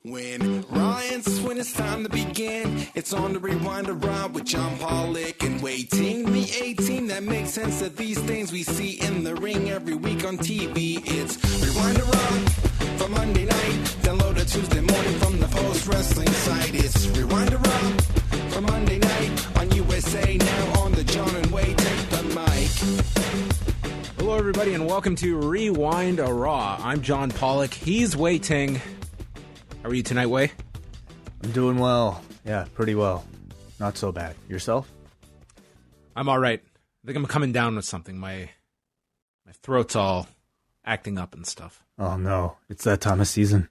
When it's time to begin, it's on the Rewind a Ride with John Pollock and Wai Ting. The A-Team that makes sense of these things we see in the ring every week on TV. It's Rewind a Ride for Monday night. Download it Tuesday morning from the Post Wrestling site. It's Rewind a Ride for Monday night on USA Now on the John and Wai Take the Mic. Hello, everybody, and welcome to Rewind a Raw. I'm John Pollock. He's Wai Ting. How are you tonight, Wai? I'm doing well. Yeah, pretty well. Not so bad. Yourself? I'm all right. I think I'm coming down with something. My throat's all acting up and stuff. Oh, no. It's that time of season.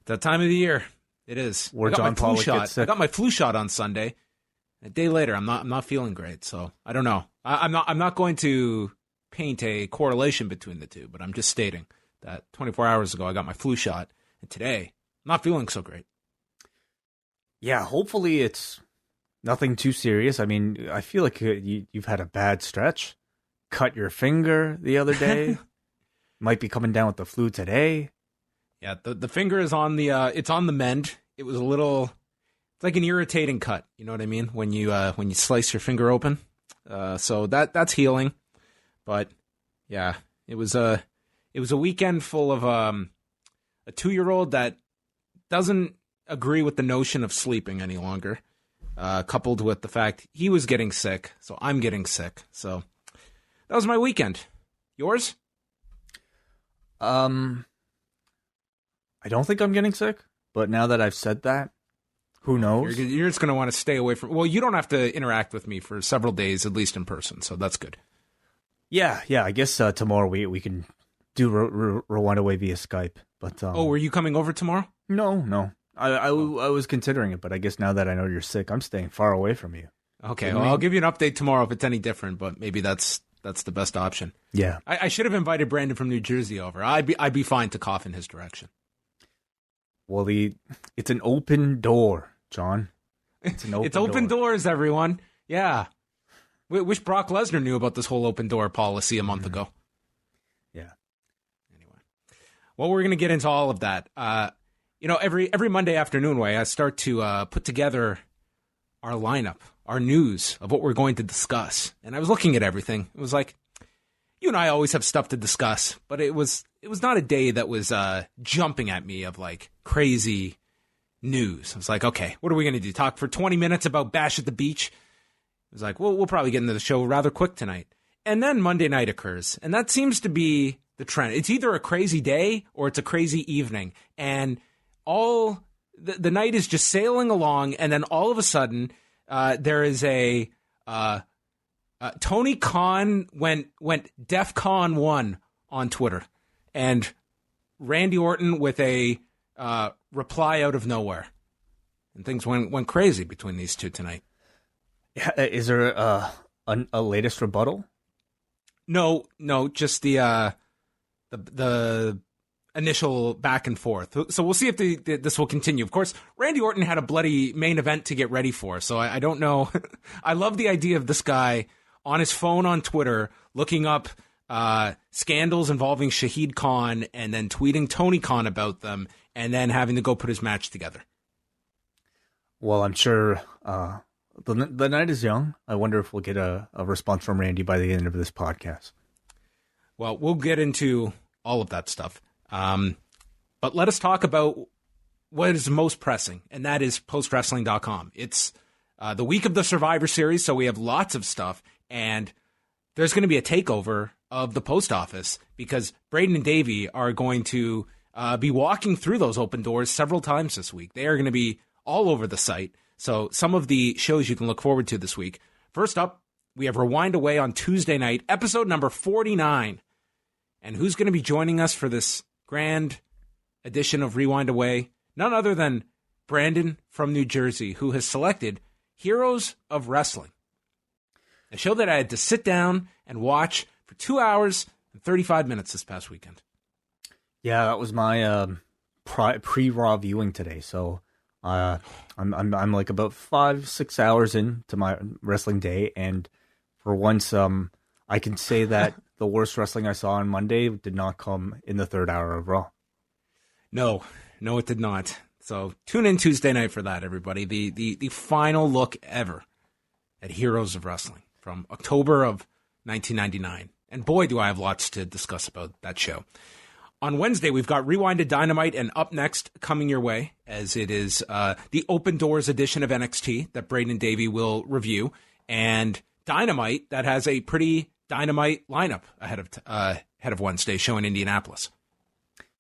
It's that time of the year. It is. Where John Pollock gets sick. I got my flu shot on Sunday. A day later, I'm not feeling great, so I don't know. I'm not going to paint a correlation between the two, but I'm just stating that 24 hours ago I got my flu shot, and today I'm not feeling so great. Yeah, hopefully it's nothing too serious. I mean, I feel like you've had a bad stretch. Cut your finger the other day. Might be coming down with the flu today. Yeah, the finger is on the it's on the mend. It was it's like an irritating cut. You know what I mean? When you slice your finger open. So that's healing. But yeah, it was a weekend full of a 2-year-old that doesn't agree with the notion of sleeping any longer, coupled with the fact he was getting sick, so I'm getting sick. So that was my weekend. Yours? I don't think I'm getting sick, but now that I've said that, who knows? You're just going to want to stay away from... Well, you don't have to interact with me for several days, at least in person, so that's good. Yeah, I guess tomorrow we can do Rewind Away via Skype. But were you coming over tomorrow? No. I was considering it, but I guess now that I know you're sick, I'm staying far away from you. Okay, well, I'll give you an update tomorrow if it's any different, but maybe that's the best option. Yeah. I should have invited Brandon from New Jersey over. I'd be fine to cough in his direction. Well, it's an open door, John. It's open doors, everyone. Yeah. Wish Brock Lesnar knew about this whole open door policy a month ago. Yeah. Anyway. Well, we're going to get into all of that. Every Monday afternoon, I start to put together our lineup, our news of what we're going to discuss. And I was looking at everything. It was like, you and I always have stuff to discuss, but it was not a day that was jumping at me of like crazy news. I was like, okay, what are we going to do? Talk for 20 minutes about Bash at the Beach? It was like, well, we'll probably get into the show rather quick tonight. And then Monday night occurs, and that seems to be the trend. It's either a crazy day or it's a crazy evening. And all the night is just sailing along, and then all of a sudden, there is a Tony Khan went DEFCON 1 on Twitter, and Randy Orton with a reply out of nowhere, and things went crazy between these two tonight. Yeah, is there a latest rebuttal? No, just the initial back and forth. So we'll see if this will continue. Of course, Randy Orton had a bloody main event to get ready for, so I don't know. I love the idea of this guy on his phone on Twitter looking up scandals involving Shahid Khan and then tweeting Tony Khan about them and then having to go put his match together. Well, I'm sure the night is young. I wonder if we'll get a response from Randy by the end of this podcast. Well, we'll get into all of that stuff. But let us talk about what is most pressing, and that is postwrestling.com. It's the week of the Survivor Series, so we have lots of stuff, and there's going to be a takeover of the post office because Braden and Davey are going to be walking through those open doors several times this week. They are going to be all over the site. So some of the shows you can look forward to this week. First up, we have Rewind Away on Tuesday night, episode number 49. And who's going to be joining us for this grand edition of Rewind Away? None other than Brandon from New Jersey, who has selected Heroes of Wrestling, a show that I had to sit down and watch for 2 hours and 35 minutes this past weekend. Yeah, that was my pre-Raw viewing today. So I'm like about 5-6 hours into my wrestling day, and for once, I can say that the worst wrestling I saw on Monday did not come in the third hour of Raw. No, it did not. So tune in Tuesday night for that, everybody. The final look ever at Heroes of Wrestling from October of 1999. And boy, do I have lots to discuss about that show. On Wednesday, we've got Rewinded Dynamite, and up next, coming your way, as it is the Open Doors edition of NXT that Braden and Davey will review, and Dynamite that has a pretty dynamite lineup ahead of Wednesday show in Indianapolis.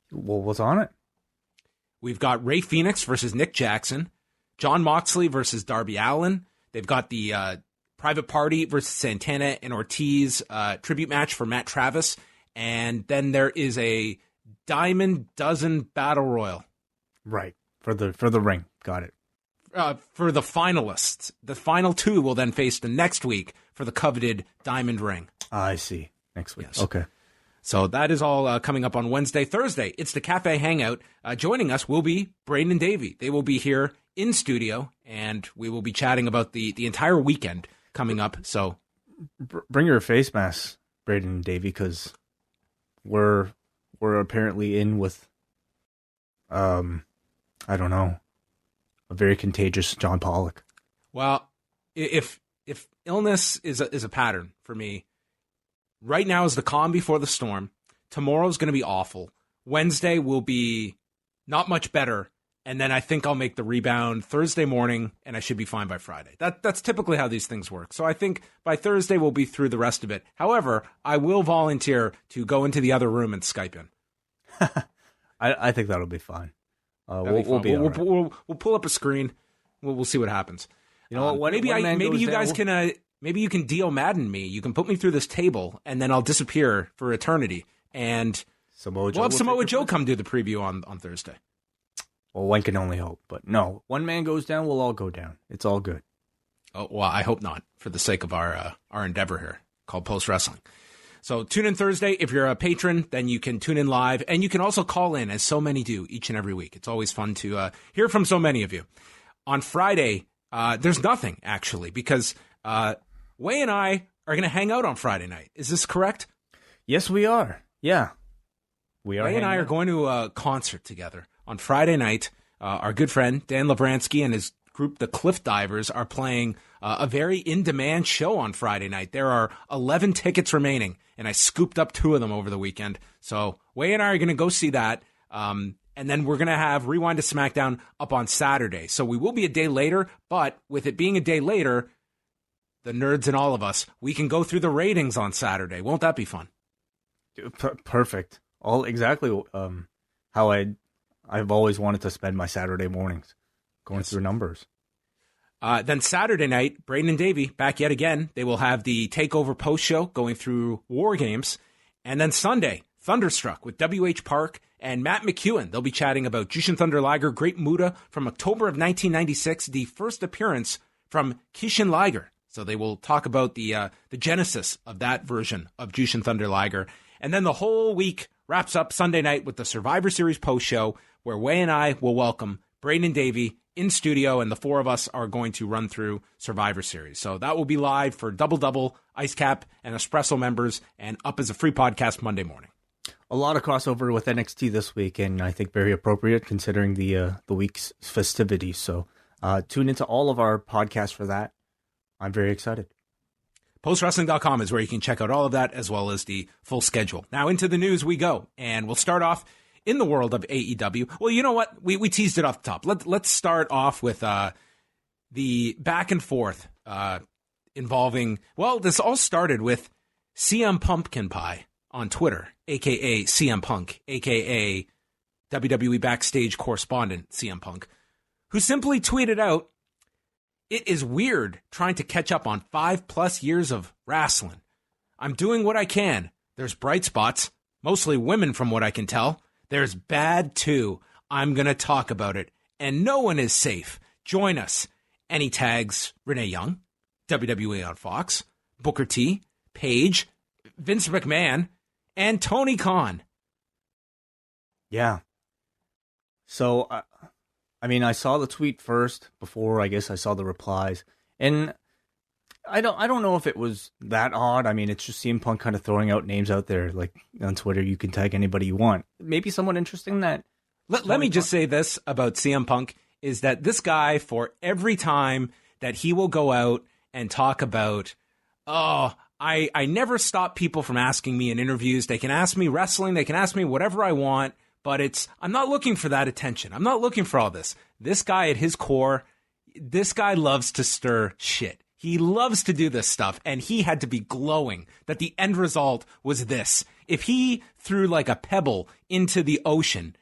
Well, what's on it? We've got Rey Fenix versus Nick Jackson, Jon Moxley versus Darby Allin. They've got the Private Party versus Santana and Ortiz tribute match for Matt Travis, and then there is a Diamond Dozen Battle Royal. Right, for the ring. Got it. For the finalists. The final two will then face the next week for the coveted Diamond Ring. I see. Next week. Yes. Okay. So that is all coming up on Wednesday. Thursday, it's the Cafe Hangout. Joining us will be Braden and Davey. They will be here in studio, and we will be chatting about the entire weekend coming up. So bring your face masks, Braden and Davey, because we're apparently in with, I don't know, a very contagious John Pollock. Well, if illness is a pattern for me, right now is the calm before the storm. Tomorrow's going to be awful. Wednesday will be not much better, and then I think I'll make the rebound Thursday morning, and I should be fine by Friday. That's typically how these things work. So I think by Thursday we'll be through the rest of it. However, I will volunteer to go into the other room and Skype in. I think that'll be fine. We'll pull up a screen. We'll see what happens. You know what? Maybe you guys can. Maybe you can Dio Madden me. You can put me through this table, and then I'll disappear for eternity. And we'll have Samoa Joe come do the preview on Thursday. Well, one can only hope. But no, one man goes down, we'll all go down. It's all good. Oh, well, I hope not, for the sake of our endeavor here, called Post Wrestling. So tune in Thursday. If you're a patron, then you can tune in live, and you can also call in, as so many do each and every week. It's always fun to hear from so many of you. On Friday, there's nothing, actually, because Wai and I are going to hang out on Friday night. Is this correct? Yes, we are. Yeah. We are. Wai and I are going to a concert together on Friday night. Our good friend, Dan Lavransky, and his group, the Cliff Divers, are playing a very in-demand show on Friday night. There are 11 tickets remaining, and I scooped up 2 of them over the weekend. So Wai and I are going to go see that, and then we're going to have Rewind to SmackDown up on Saturday. So we will be a day later, but with it being a day later, the nerds and all of us, we can go through the ratings on Saturday. Won't that be fun? Perfect. All exactly how I've always wanted to spend my Saturday mornings, going through numbers. Then Saturday night, Braden and Davey back yet again. They will have the TakeOver post show going through War Games. And then Sunday, Thunderstruck with W.H. Park and Matt McEwen. They'll be chatting about Jushin Thunder Liger, Great Muta from October of 1996, the first appearance from Kishin Liger. So they will talk about the genesis of that version of Jushin Thunder Liger. And then the whole week wraps up Sunday night with the Survivor Series post show, where Wai and I will welcome Braden and Davey in studio, and the 4 of us are going to run through Survivor Series. So that will be live for Double, Ice Cap, and Espresso members, and up as a free podcast Monday morning. A lot of crossover with NXT this week, and I think very appropriate considering the week's festivities. So tune into all of our podcasts for that. I'm very excited. PostWrestling.com is where you can check out all of that, as well as the full schedule. Now into the news we go, and we'll start off in the world of AEW. Well, you know what? We teased it off the top. Let's start off with the back and forth involving, well, this all started with CM Pumpkin Pie on Twitter, a.k.a. CM Punk, a.k.a. WWE Backstage Correspondent CM Punk, who simply tweeted out, "It is weird trying to catch up on 5+ years of wrestling. I'm doing what I can. There's bright spots, mostly women from what I can tell. There's bad too. I'm going to talk about it. And no one is safe. Join us." And he tags Renee Young, WWE on Fox, Booker T, Paige, Vince McMahon, and Tony Khan. Yeah. So, I saw the tweet first before I guess I saw the replies. And I don't know if it was that odd. I mean, it's just CM Punk kind of throwing out names out there. Like on Twitter, you can tag anybody you want. Maybe someone interesting that Let me just say this about CM Punk, is that this guy, for every time that he will go out and talk about, I never stop people from asking me in interviews. They can ask me wrestling. They can ask me whatever I want, but I'm not looking for that attention. I'm not looking for all this. This guy at his core, this guy loves to stir shit. He loves to do this stuff, and he had to be glowing that the end result was this. If he threw like a pebble into the ocean,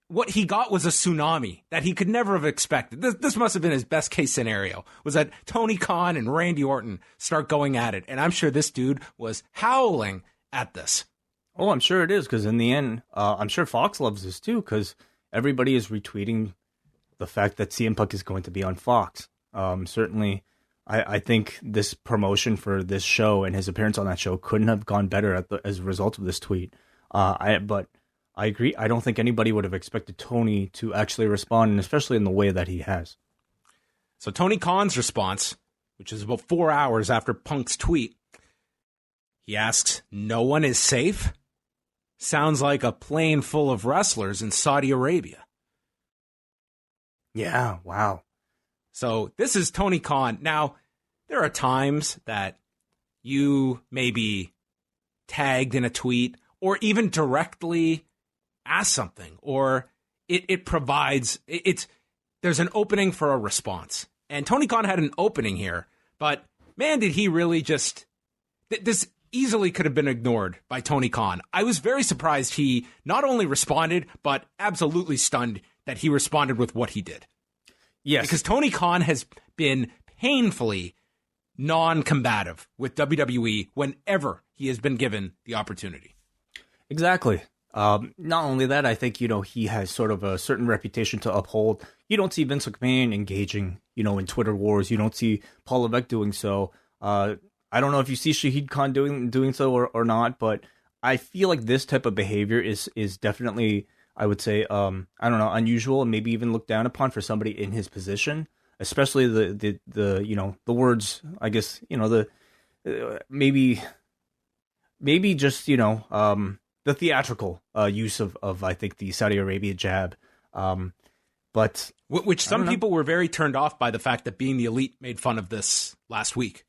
what he got was a tsunami that he could never have expected. This must have been his best case scenario, was that Tony Khan and Randy Orton start going at it. And I'm sure this dude was howling at this. Oh, I'm sure it is, because in the end, I'm sure Fox loves this too, because everybody is retweeting the fact that CM Punk is going to be on Fox. Certainly, I think this promotion for this show and his appearance on that show couldn't have gone better as a result of this tweet. But I agree. I don't think anybody would have expected Tony to actually respond, and especially in the way that he has. So Tony Khan's response, which is about 4 hours after Punk's tweet, he asks, "No one is safe? Sounds like a plane full of wrestlers in Saudi Arabia." Yeah, wow. So this is Tony Khan. Now, there are times that you may be tagged in a tweet or even directly ask something, or it provides, there's an opening for a response. And Tony Khan had an opening here, but man, did he really just, this easily could have been ignored by Tony Khan. I was very surprised he not only responded, but absolutely stunned that he responded with what he did. Yes. Because Tony Khan has been painfully non-combative with WWE whenever he has been given the opportunity. Exactly. Not only that, I think, he has sort of a certain reputation to uphold. You don't see Vince McMahon engaging, in Twitter wars. You don't see Paul Levesque doing so. I don't know if you see Shahid Khan doing so or not, but I feel like this type of behavior is definitely, I would say, unusual and maybe even looked down upon for somebody in his position, especially the words, I guess, maybe just, the theatrical use of, I think, the Saudi Arabia jab. But which some people were very turned off by the fact that Being the Elite made fun of this last week.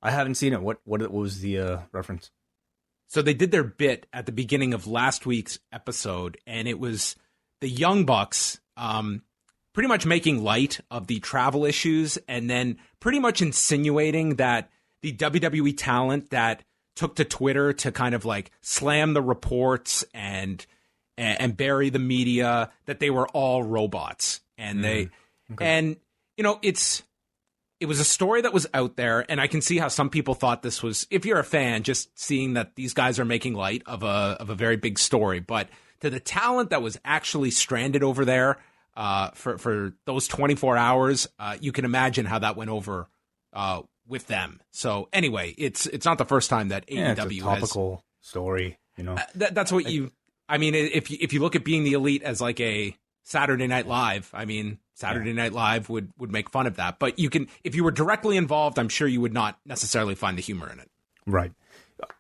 I haven't seen it. What was the reference? So they did their bit at the beginning of last week's episode, and it was the Young Bucks pretty much making light of the travel issues and then pretty much insinuating that the WWE talent that took to Twitter to kind of like slam the reports and bury the media, that they were all robots. And it was a story that was out there, and I can see how some people thought this was, if you're a fan, just seeing that these guys are making light of a very big story. But to the talent that was actually stranded over there for those 24 hours, you can imagine how that went over with them. So anyway, it's not the first time that AEW it's a topical story. That's what if you look at Being the Elite as like a Saturday Night Live, Saturday Night Live would make fun of that. But if you were directly involved, I'm sure you would not necessarily find the humor in it. Right.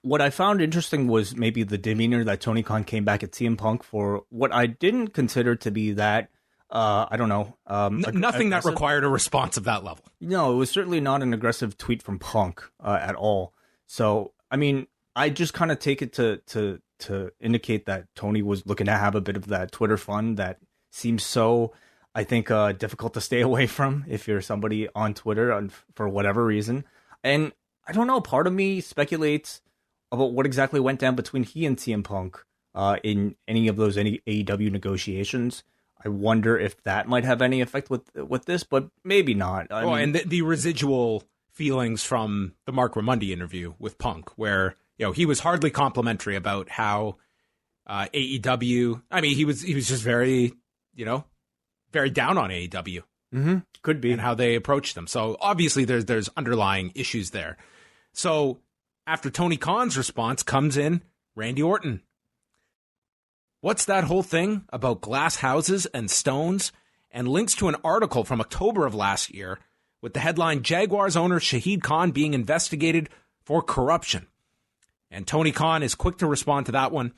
What I found interesting was maybe the demeanor that Tony Khan came back at CM Punk for what I didn't consider to be that, nothing aggressive. That required a response of that level. No, it was certainly not an aggressive tweet from Punk at all. So, I just kind of take it to indicate that Tony was looking to have a bit of that Twitter fun that seems so, I think, difficult to stay away from if you're somebody on Twitter for whatever reason. And I don't know, part of me speculates about what exactly went down between he and CM Punk in any of those AEW negotiations. I wonder if that might have any effect with this, but maybe not. And the residual feelings from the Mark Raimondi interview with Punk, where he was hardly complimentary about how AEW. He was just very very down on AEW. Mm-hmm. Could be, and how they approached them. So obviously there's underlying issues there. So after Tony Khan's response comes in Randy Orton. What's that whole thing about glass houses and stones? And links to an article from October of last year with the headline, Jaguars owner Shahid Khan being investigated for corruption. And Tony Khan is quick to respond to that one.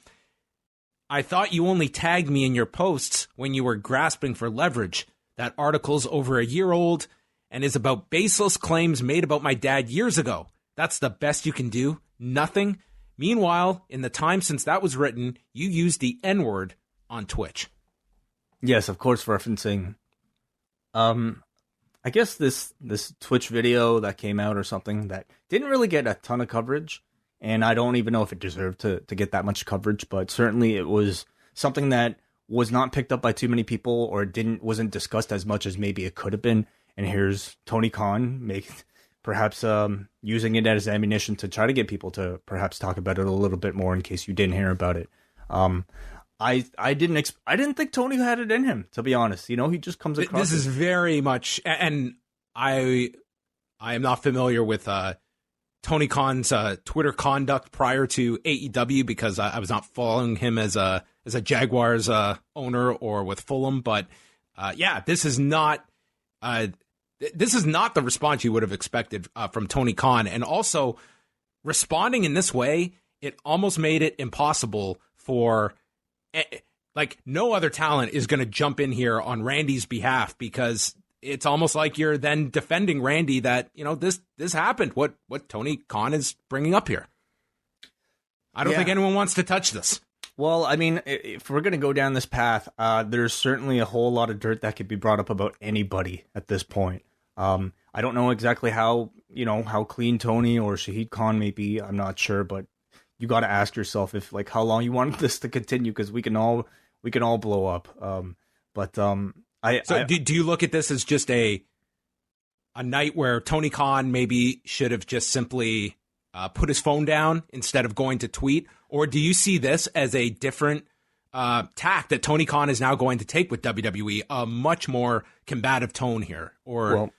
I thought you only tagged me in your posts when you were grasping for leverage. That article's over a year old and is about baseless claims made about my dad years ago. That's the best you can do? Nothing? Meanwhile, in the time since that was written, you used the N-word on Twitch. Yes, of course, referencing. I guess this Twitch video that came out or something that didn't really get a ton of coverage, and I don't even know if it deserved to get that much coverage, but certainly it was something that was not picked up by too many people, or wasn't discussed as much as maybe it could have been. And here's Tony Khan perhaps using it as ammunition to try to get people to perhaps talk about it a little bit more in case you didn't hear about it. I didn't think Tony had it in him, to be honest. You know, he just comes across. This is very much, and I am not familiar with Tony Khan's Twitter conduct prior to AEW because I was not following him as a Jaguars owner or with Fulham. But this is not the response you would have expected from Tony Khan, and also responding in this way, it almost made it impossible for. Like, no other talent is going to jump in here on Randy's behalf, because it's almost like you're then defending Randy that, you know, this happened. What Tony Khan is bringing up here. I don't think anyone wants to touch this. Well, I mean, if we're going to go down this path, there's certainly a whole lot of dirt that could be brought up about anybody at this point. I don't know exactly how clean Tony or Shahid Khan may be. I'm not sure, but you got to ask yourself if, like, how long you want this to continue, because we can all blow up. Do you look at this as just a night where Tony Khan maybe should have just simply put his phone down instead of going to tweet, or do you see this as a different tack that Tony Khan is now going to take with WWE, a much more combative tone here, or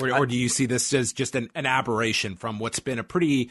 do you see this as just an aberration from what's been a pretty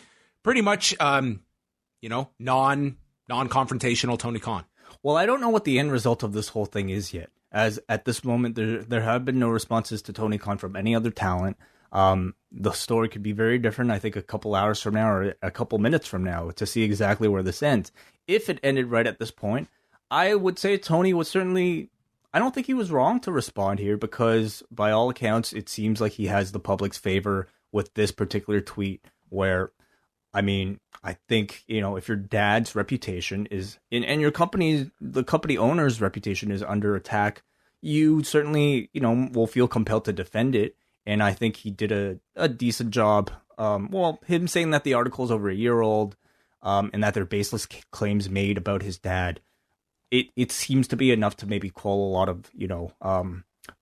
much, non-confrontational Tony Khan? Well, I don't know what the end result of this whole thing is yet. As at this moment, there have been no responses to Tony Khan from any other talent. The story could be very different, I think, a couple hours from now or a couple minutes from now to see exactly where this ends. If it ended right at this point, I would say Tony was certainly... I don't think he was wrong to respond here, because by all accounts, it seems like he has the public's favor with this particular tweet where... I mean, I think, if your dad's reputation is, and your the company owner's reputation is under attack, you certainly, will feel compelled to defend it. And I think he did a decent job. Him saying that the article is over a year old, and that they're baseless claims made about his dad, it seems to be enough to maybe quell a lot of,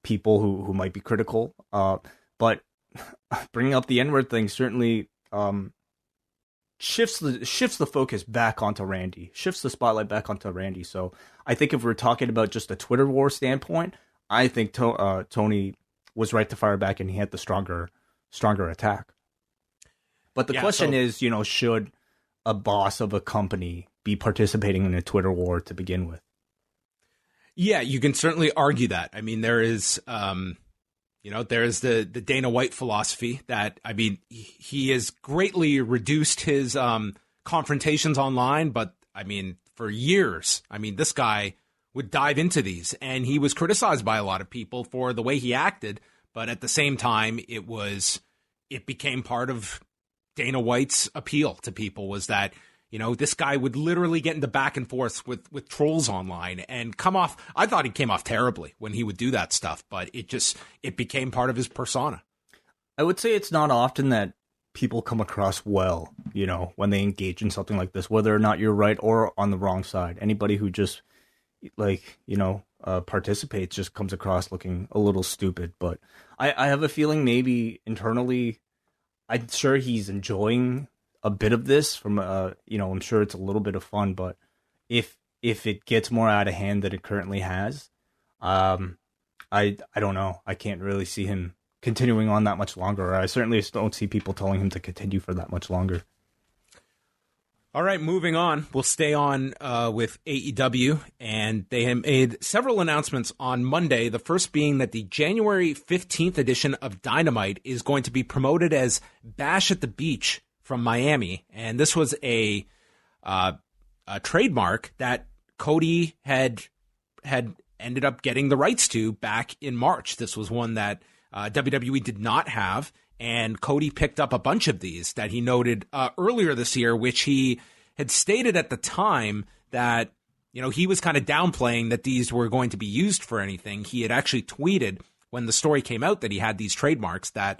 people who might be critical. But bringing up the N-word thing certainly, shifts the focus back onto Randy, shifts the spotlight back onto Randy. So I think if we're talking about just a Twitter war standpoint, I think Tony was right to fire back, and he had the stronger attack. But the question is, should a boss of a company be participating in a Twitter war to begin with? Yeah, you can certainly argue that. I mean, there is... there's the Dana White philosophy that, I mean, he has greatly reduced his confrontations online. But, I mean, for years, this guy would dive into these. And he was criticized by a lot of people for the way he acted. But at the same time, it became part of Dana White's appeal to people, was that, this guy would literally get into back and forth with trolls online and come off. I thought he came off terribly when he would do that stuff, but it became part of his persona. I would say it's not often that people come across well, when they engage in something like this, whether or not you're right or on the wrong side. Anybody who just participates just comes across looking a little stupid. But I have a feeling maybe internally, I'm sure he's enjoying a bit of this from I'm sure it's a little bit of fun, but if it gets more out of hand than it currently has, I don't know. I can't really see him continuing on that much longer. I certainly don't see people telling him to continue for that much longer. All right, moving on. We'll stay on with AEW, and they have made several announcements on Monday, the first being that the January 15th edition of Dynamite is going to be promoted as Bash at the Beach from Miami. And this was a trademark that Cody had ended up getting the rights to back in March. This was one that WWE did not have, and Cody picked up a bunch of these that he noted earlier this year, which he had stated at the time that, you know, he was kind of downplaying that these were going to be used for anything. He had actually tweeted when the story came out that he had these trademarks that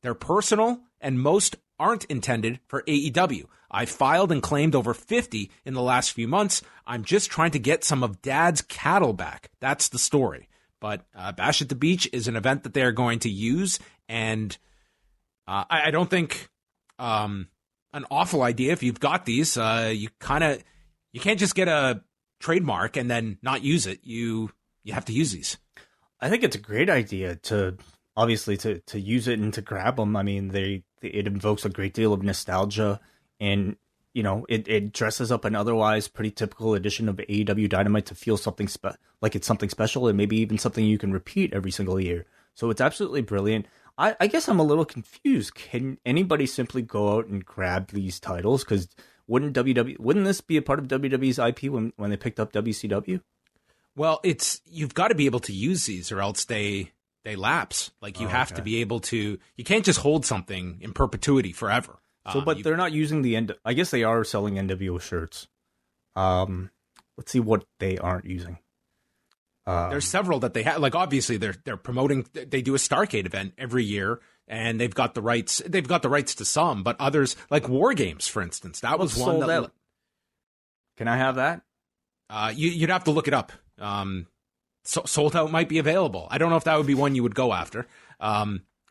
they're personal and most aren't intended for AEW. I filed and claimed over 50 in the last few months. I'm just trying to get some of Dad's cattle back. That's the story. But Bash at the Beach is an event that they're going to use, and I don't think an awful idea if you've got these. You can't just get a trademark and then not use it. You have to use these. I think it's a great idea to use it and to grab them. I mean, it invokes a great deal of nostalgia, and you know, it dresses up an otherwise pretty typical edition of AEW Dynamite to feel something like it's something special, and maybe even something you can repeat every single year. So it's absolutely brilliant. I guess I'm a little confused. Can anybody simply go out and grab these titles? Because wouldn't this be a part of WWE's IP when they picked up WCW? Well, you've got to be able to use these, or else they lapse. Like you have to be able to. You can't just hold something in perpetuity forever. So, but they're not using the end. I guess they are selling NWO shirts. Let's see what they aren't using. There's several that they have. Like obviously, they're promoting. They do a Starrcade event every year, and they've got the rights. They've got the rights to some, but others, like War Games, for instance, that was one that. Out. Can I have that? You'd have to look it up. Sold Out might be available. I don't know if that would be one you would go after.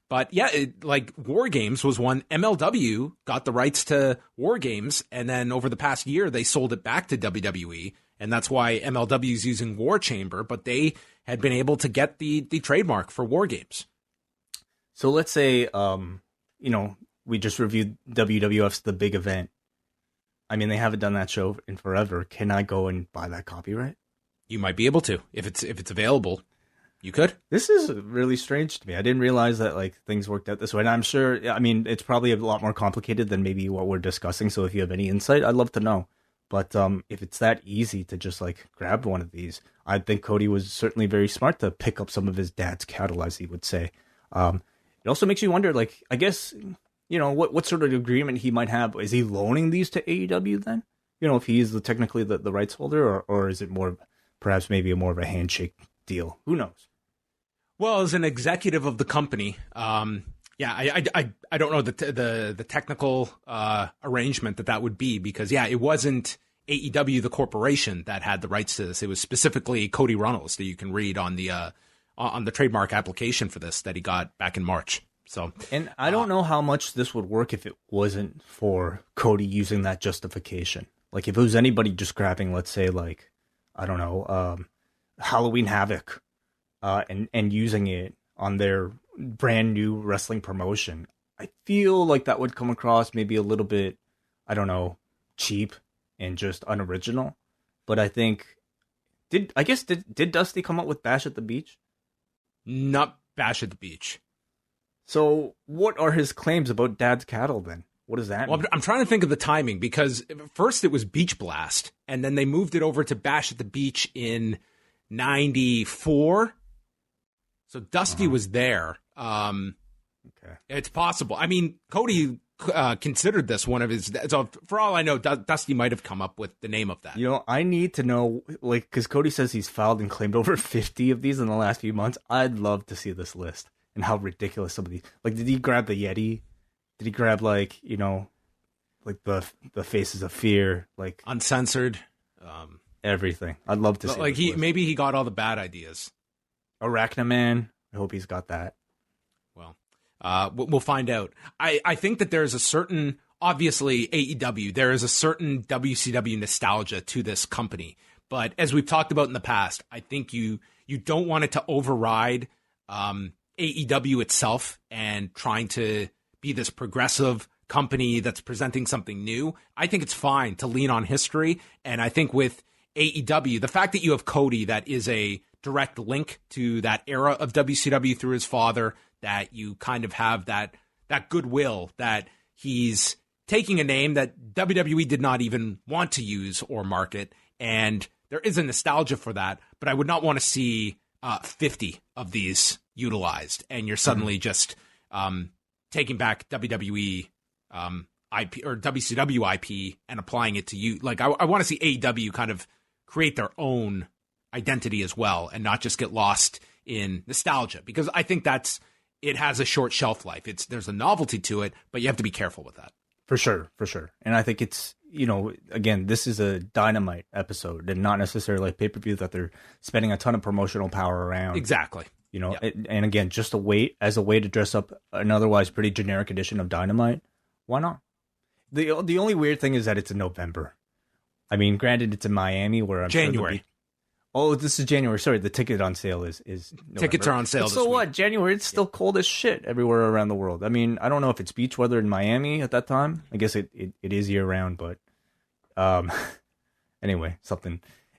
But yeah, like War Games was one. MLW got the rights to War Games, and then over the past year, they sold it back to WWE, and that's why MLW is using War Chamber, but they had been able to get the trademark for War Games. So let's say, we just reviewed WWF's The Big Event. I mean, they haven't done that show in forever. Can I go and buy that copyright? You might be able to if it's available. You could. This is really strange to me. I didn't realize that like things worked out this way. And I'm sure, I mean, it's probably a lot more complicated than maybe what we're discussing. So if you have any insight, I'd love to know. But if it's that easy to just like grab one of these, I think Cody was certainly very smart to pick up some of his dad's cattle, as he would say. It also makes you wonder, like, I guess, you know, what sort of agreement he might have. Is he loaning these to AEW then? You know, if he is technically the rights holder, or is it perhaps maybe more of a handshake deal? Who knows? Well, as an executive of the company, I don't know the technical arrangement that would be, because it wasn't AEW the corporation that had the rights to this. It was specifically Cody Runnels that you can read on the trademark application for this that he got back in March. So, and I don't know how much this would work if it wasn't for Cody using that justification. Like if it was anybody just grabbing, let's say, like, I don't know, Halloween Havoc. And using it on their brand new wrestling promotion, I feel like that would come across maybe a little bit, I don't know, cheap and just unoriginal. But I think, did Dusty come up with Bash at the Beach? Not Bash at the Beach. So what are his claims about Dad's cattle then? What does that mean? Well, I'm trying to think of the timing, because first it was Beach Blast, and then they moved it over to Bash at the Beach in 94. So Dusty was there. Okay. It's possible. I mean, Cody considered this one of his. So for all I know, Dusty might have come up with the name of that. You know, I need to know, like, because Cody says he's filed and claimed over 50 of these in the last few months. I'd love to see this list and how ridiculous some of these. Like, did he grab the Yeti? Did he grab, like, you know, like the Faces of Fear, like Uncensored, everything? I'd love to see. Like maybe he got all the bad ideas. Arachnaman. I hope he's got that. Well, we'll find out. I think that there's a certain, obviously AEW, there is a certain WCW nostalgia to this company. But as we've talked about in the past, I think you don't want it to override AEW itself and trying to be this progressive company that's presenting something new. I think it's fine to lean on history. And I think with AEW, the fact that you have Cody that is a direct link to that era of WCW through his father, that you kind of have that goodwill that he's taking a name that WWE did not even want to use or market and there is a nostalgia for that, but I would not want to see 50 of these utilized, and you're suddenly just taking back WWE IP or WCW IP and applying it to you. Like, I want to see AEW kind of create their own identity as well and not just get lost in nostalgia, because I think it has a short shelf life. There's a novelty to it, but you have to be careful with that. For sure. And I think it's, again, this is a Dynamite episode and not necessarily a pay-per-view that they're spending a ton of promotional power around. Exactly. And again, just as a way to dress up an otherwise pretty generic edition of Dynamite, why not? The only weird thing is that it's in November. I mean, granted, it's in Miami where I'm January. Oh, this is January. Sorry, the ticket on sale is November. Tickets are on sale. So what? January, it's still cold as shit everywhere around the world. I mean, I don't know if it's beach weather in Miami at that time. I guess it is year round, but anyway,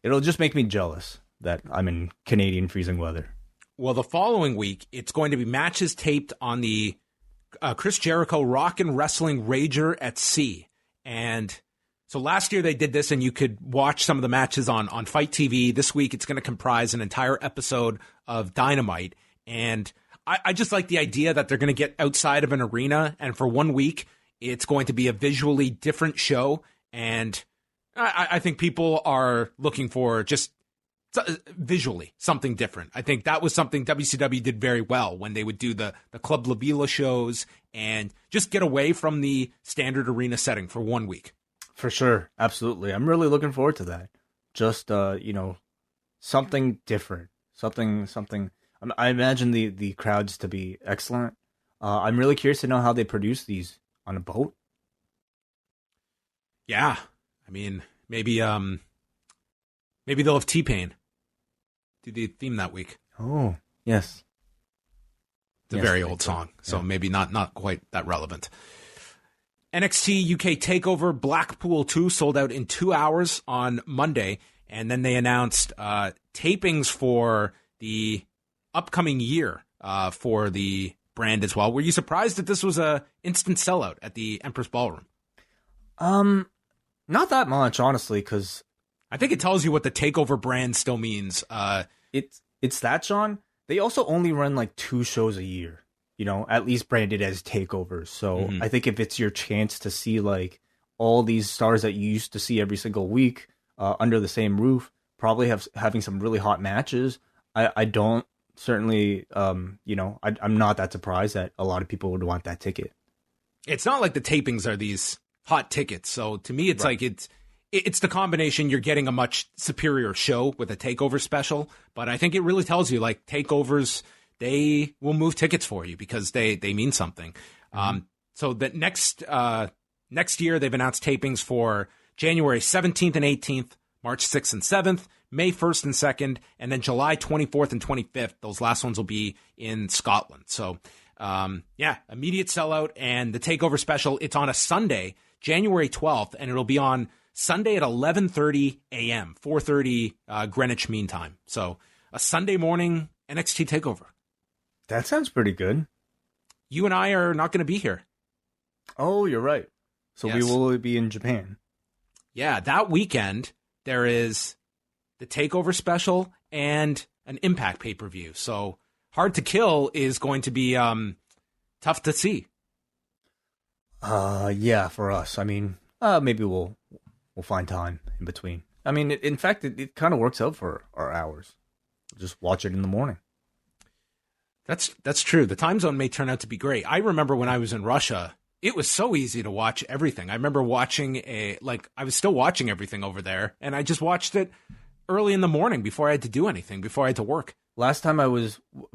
it'll just make me jealous that I'm in Canadian freezing weather. Well, the following week, it's going to be matches taped on the Chris Jericho Rock and Wrestling Rager at Sea. And so last year they did this, and you could watch some of the matches on Fight TV. This week it's going to comprise an entire episode of Dynamite. And I just like the idea that they're going to get outside of an arena, and for 1 week it's going to be a visually different show. And I think people are looking for just visually something different. I think that was something WCW did very well when they would do the Club La Vila shows and just get away from the standard arena setting for 1 week. For sure. Absolutely. I'm really looking forward to that. Just, something different. Something. I imagine the crowds to be excellent. I'm really curious to know how they produce these on a boat. Yeah. I mean, maybe they'll have T-Pain do the theme that week. Oh, yes. It's a very old song, so maybe not quite that relevant. NXT UK TakeOver Blackpool II sold out in 2 hours on Monday, and then they announced tapings for the upcoming year for the brand as well. Were you surprised that this was a instant sellout at the Empress Ballroom? Not that much, honestly, because I think it tells you what the TakeOver brand still means. It's that, John. They also only run like 2 shows a year, at least branded as takeovers. So I think if it's your chance to see like all these stars that you used to see every single week under the same roof, probably having some really hot matches, I don't certainly, I'm not that surprised that a lot of people would want that ticket. It's not like the tapings are these hot tickets. So to me, it's right. Like it's the combination. You're getting a much superior show with a takeover special, but I think it really tells you like takeovers, they will move tickets for you because they mean something. So the next year they've announced tapings for January 17th and 18th, March 6th and 7th, May 1st and 2nd, and then July 24th and 25th. Those last ones will be in Scotland. So immediate sellout. And the takeover special, it's on a Sunday, January 12th, and it'll be on Sunday at 11:30 a.m., 4:30 Greenwich Mean Time. So a Sunday morning NXT TakeOver. That sounds pretty good. You and I are not going to be here. Oh, you're right. So yes. We will be in Japan. Yeah, that weekend there is the TakeOver special and an Impact pay-per-view. So Hard to Kill is going to be tough to see. Yeah, for us. I mean, maybe we'll find time in between. I mean, in fact, it kind of works out for our hours. We'll just watch it in the morning. That's true. The time zone may turn out to be great. I remember when I was in Russia, it was so easy to watch everything. I remember watching I was still watching everything over there, and I just watched it early in the morning before I had to do anything, before I had to work. Last time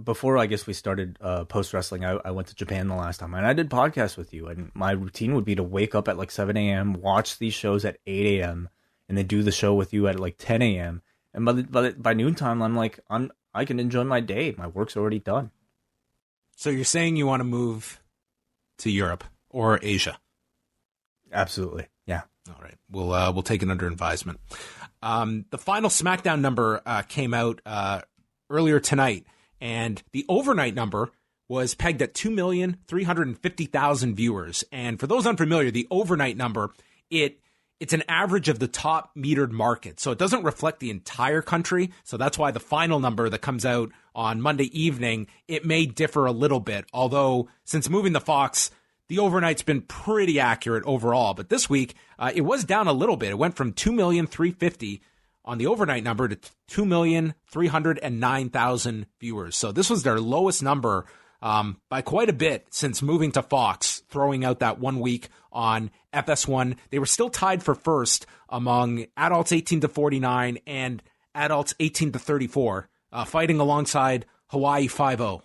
before I guess we started post-wrestling, I went to Japan the last time, and I did podcasts with you, and my routine would be to wake up at like 7 a.m., watch these shows at 8 a.m., and then do the show with you at like 10 a.m., and by noontime, I'm like, I can enjoy my day. My work's already done. So you're saying you want to move to Europe or Asia? Absolutely, yeah. All right, we'll take it under advisement. The final SmackDown number came out earlier tonight, and the overnight number was pegged at 2,350,000 viewers. And for those unfamiliar, the overnight number, it it's an average of the top metered market. So it doesn't reflect the entire country. So that's why the final number that comes out on Monday evening, it may differ a little bit. Although since moving to Fox, the overnight's been pretty accurate overall. But this week, it was down a little bit. It went from 2,350,000 on the overnight number to 2,309,000 viewers. So this was their lowest number by quite a bit since moving to Fox, throwing out that 1 week on FS1. They were still tied for first among adults 18 to 49 and adults 18 to 34, fighting alongside Hawaii 5-0.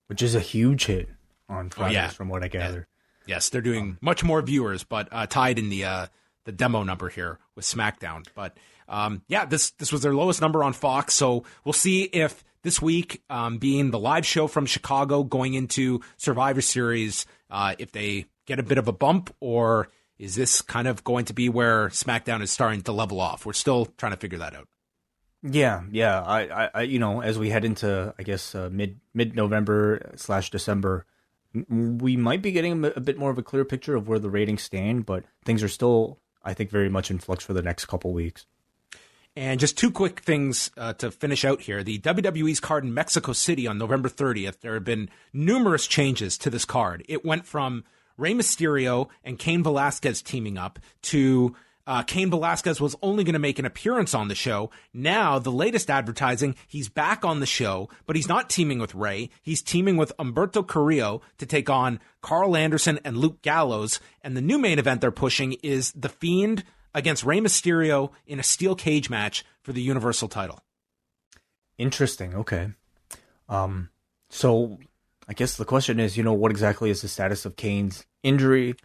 Which is a huge hit on Fridays, from what I gather. Yes, they're doing much more viewers, but tied in the demo number here with SmackDown. But this was their lowest number on Fox, so we'll see if this week, being the live show from Chicago going into Survivor Series, if they get a bit of a bump, or is this kind of going to be where SmackDown is starting to level off? We're still trying to figure that out. Yeah. I as we head into, I guess, mid-November / December, we might be getting a bit more of a clear picture of where the ratings stand, but things are still, I think, very much in flux for the next couple weeks. And just two quick things to finish out here. The WWE's card in Mexico City on November 30th, there have been numerous changes to this card. It went from Rey Mysterio and Cain Velasquez teaming up to Cain Velasquez was only going to make an appearance on the show. Now, the latest advertising, he's back on the show, but he's not teaming with Rey. He's teaming with Humberto Carrillo to take on Carl Anderson and Luke Gallows. And the new main event they're pushing is The Fiend against Rey Mysterio in a steel cage match for the Universal title. Interesting. Okay. So I guess the question is, what exactly is the status of Kane's injury?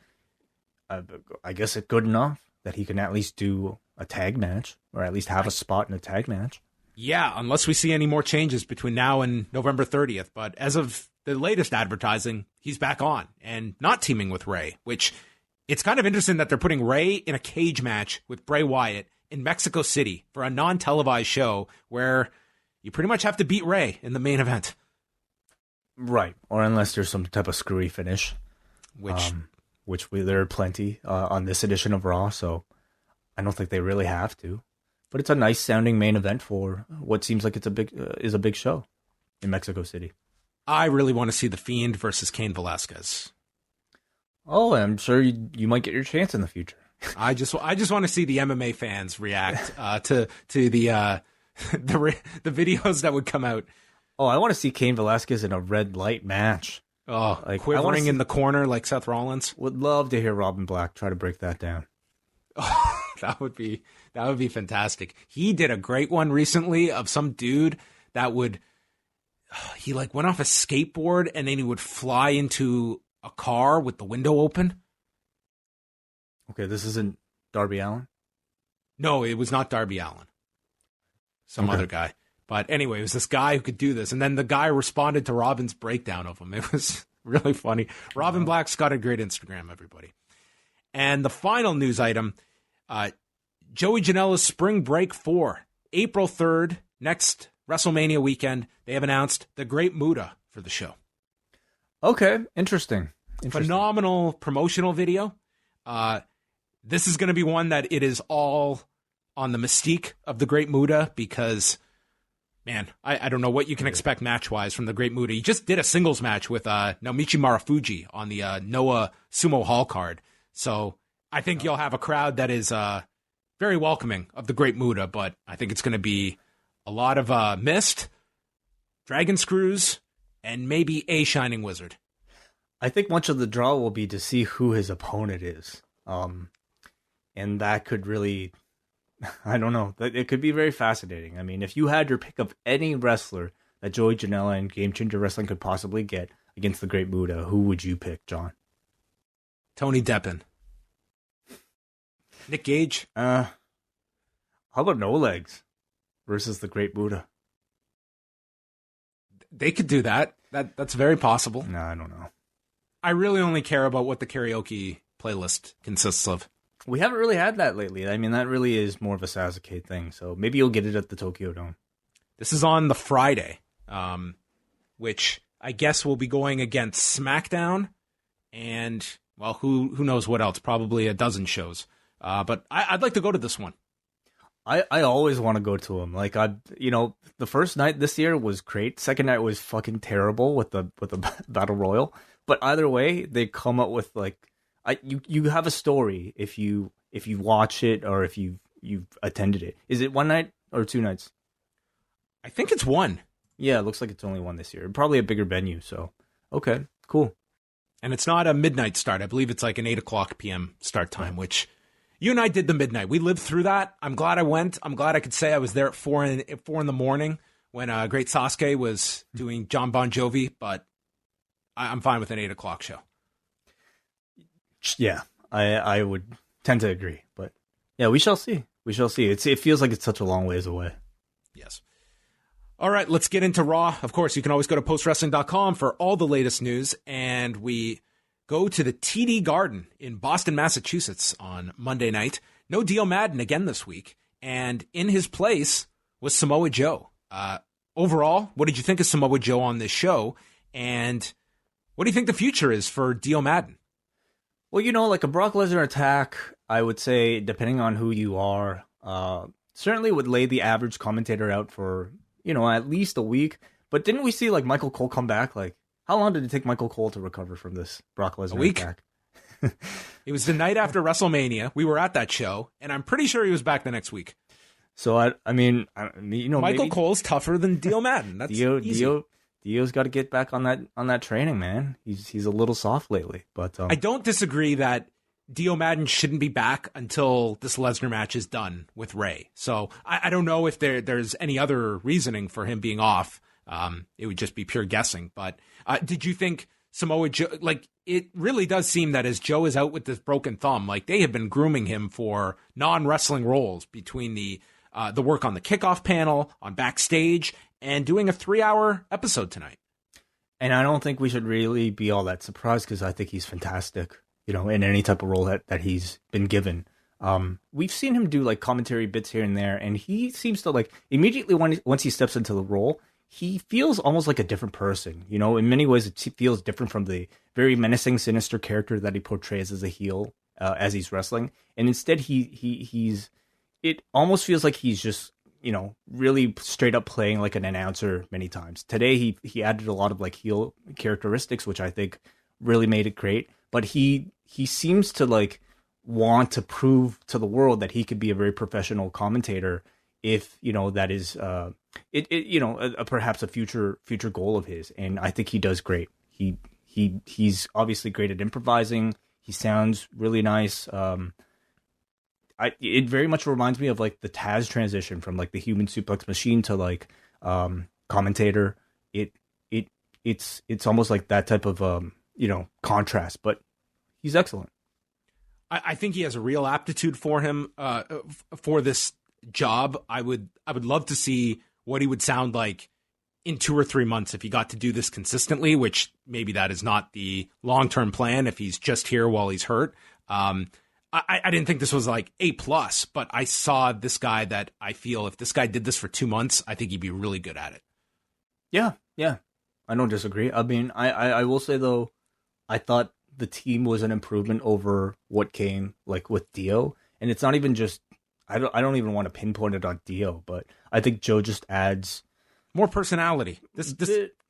I guess it's good enough that he can at least do a tag match, or at least have a spot in a tag match. Yeah, unless we see any more changes between now and November 30th. But as of the latest advertising, he's back on and not teaming with Rey, which it's kind of interesting that they're putting Rey in a cage match with Bray Wyatt in Mexico City for a non-televised show where you pretty much have to beat Rey in the main event. Right, or unless there's some type of screwy finish. Which there are plenty on this edition of Raw, so I don't think they really have to. But it's a nice sounding main event for what seems like it's a big show in Mexico City. I really want to see The Fiend versus Cain Velasquez. Oh, I'm sure you might get your chance in the future. I just want to see the MMA fans react to the videos that would come out. Oh, I want to see Cain Velasquez in a red light match. Oh, like quivering in the corner like Seth Rollins. Would love to hear Robin Black try to break that down. Oh, that would be fantastic. He did a great one recently of some dude that he went off a skateboard and then he would fly into a car with the window open. Okay, this isn't Darby Allin? No, it was not Darby Allin. Some other guy. But anyway, it was this guy who could do this. And then the guy responded to Robin's breakdown of him. It was really funny. Robin Black's got a great Instagram, everybody. And the final news item, Joey Janela's Spring Break 4, April 3rd, next WrestleMania weekend. They have announced the Great Muta for the show. Okay, interesting. Phenomenal promotional video. This is going to be one that it is all on the mystique of the Great Muta because... Man, I don't know what you can expect match-wise from the Great Muta. He just did a singles match with Naomichi Marufuji on the Noah Sumo Hall card. So I think you'll have a crowd that is very welcoming of the Great Muta, but I think it's going to be a lot of mist, dragon screws, and maybe a Shining Wizard. I think much of the draw will be to see who his opponent is. And that could really... I don't know. It could be very fascinating. I mean, if you had your pick of any wrestler that Joey Janela and Game Changer Wrestling could possibly get against the Great Muta, who would you pick, John? Tony Deppen. Nick Gage? How about No Legs versus the Great Muta? They could do that. That's very possible. No, I don't know. I really only care about what the karaoke playlist consists of. We haven't really had that lately. I mean, that really is more of a Sasuke thing. So maybe you'll get it at the Tokyo Dome. This is on the Friday, which I guess will be going against SmackDown and, well, who knows what else? Probably a dozen shows. But I'd like to go to this one. I always want to go to them. Like the first night this year was great. Second night was fucking terrible with the battle royal. But either way, they come up with like you have a story if you watch it or if you've attended it. Is it one night or 2 nights? I think it's one. Yeah, it looks like it's only one this year. Probably a bigger venue. So okay, cool. And it's not a midnight start. I believe it's like an 8:00 p.m. start time, which you and I did the midnight. We lived through that. I'm glad I went. I'm glad I could say I was there at 4 in the morning when Great Sasuke was doing John Bon Jovi, but I'm fine with an 8:00 show. Yeah, I would tend to agree. But yeah, we shall see. We shall see. It feels like it's such a long ways away. Yes. All right, let's get into Raw. Of course, you can always go to postwrestling.com for all the latest news, and we go to the TD Garden in Boston, Massachusetts on Monday night. No Dio Madden again this week, and in his place was Samoa Joe. Overall, what did you think of Samoa Joe on this show, and what do you think the future is for Dio Madden? Well, like a Brock Lesnar attack, I would say, depending on who you are, certainly would lay the average commentator out for, at least a week. But didn't we see like Michael Cole come back? Like, how long did it take Michael Cole to recover from this Brock Lesnar attack? It was the night after WrestleMania. We were at that show, and I'm pretty sure he was back the next week. So I mean, Michael maybe Cole's tougher than Dio Madden. That's easy. Dio's got to get back on that training, man. He's a little soft lately, but I don't disagree that Dio Madden shouldn't be back until this Lesnar match is done with Rey. So I don't know if there's any other reasoning for him being off. It would just be pure guessing. But did you think Samoa Joe, like, it really does seem that as Joe is out with this broken thumb, like they have been grooming him for non-wrestling roles between the work on the kickoff panel, on backstage, and doing a 3-hour episode tonight. And I don't think we should really be all that surprised because I think he's fantastic, in any type of role that he's been given. We've seen him do like commentary bits here and there, and he seems to like immediately once he steps into the role, he feels almost like a different person. In many ways, it feels different from the very menacing, sinister character that he portrays as a heel as he's wrestling. And instead, he's it almost feels like he's just really straight up playing like an announcer many times. Today, he added a lot of like heel characteristics, which I think really made it great. But he seems to like want to prove to the world that he could be a very professional commentator if, that is, perhaps a future goal of his. And I think he does great. He's obviously great at improvising. He sounds really nice. It very much reminds me of like the Taz transition from like the human suplex machine to like commentator. It's almost like that type of contrast, but he's excellent. I think he has a real aptitude for him for this job. I would love to see what he would sound like in 2 or 3 months if he got to do this consistently, which maybe that is not the long-term plan if he's just here while he's hurt. I didn't think this was like A+, but I saw this guy that I feel if this guy did this for 2 months, I think he'd be really good at it. Yeah. I don't disagree. I mean, I will say though, I thought the team was an improvement over what came like with Dio, and it's not even just I don't even want to pinpoint it on Dio, but I think Joe just adds more personality. This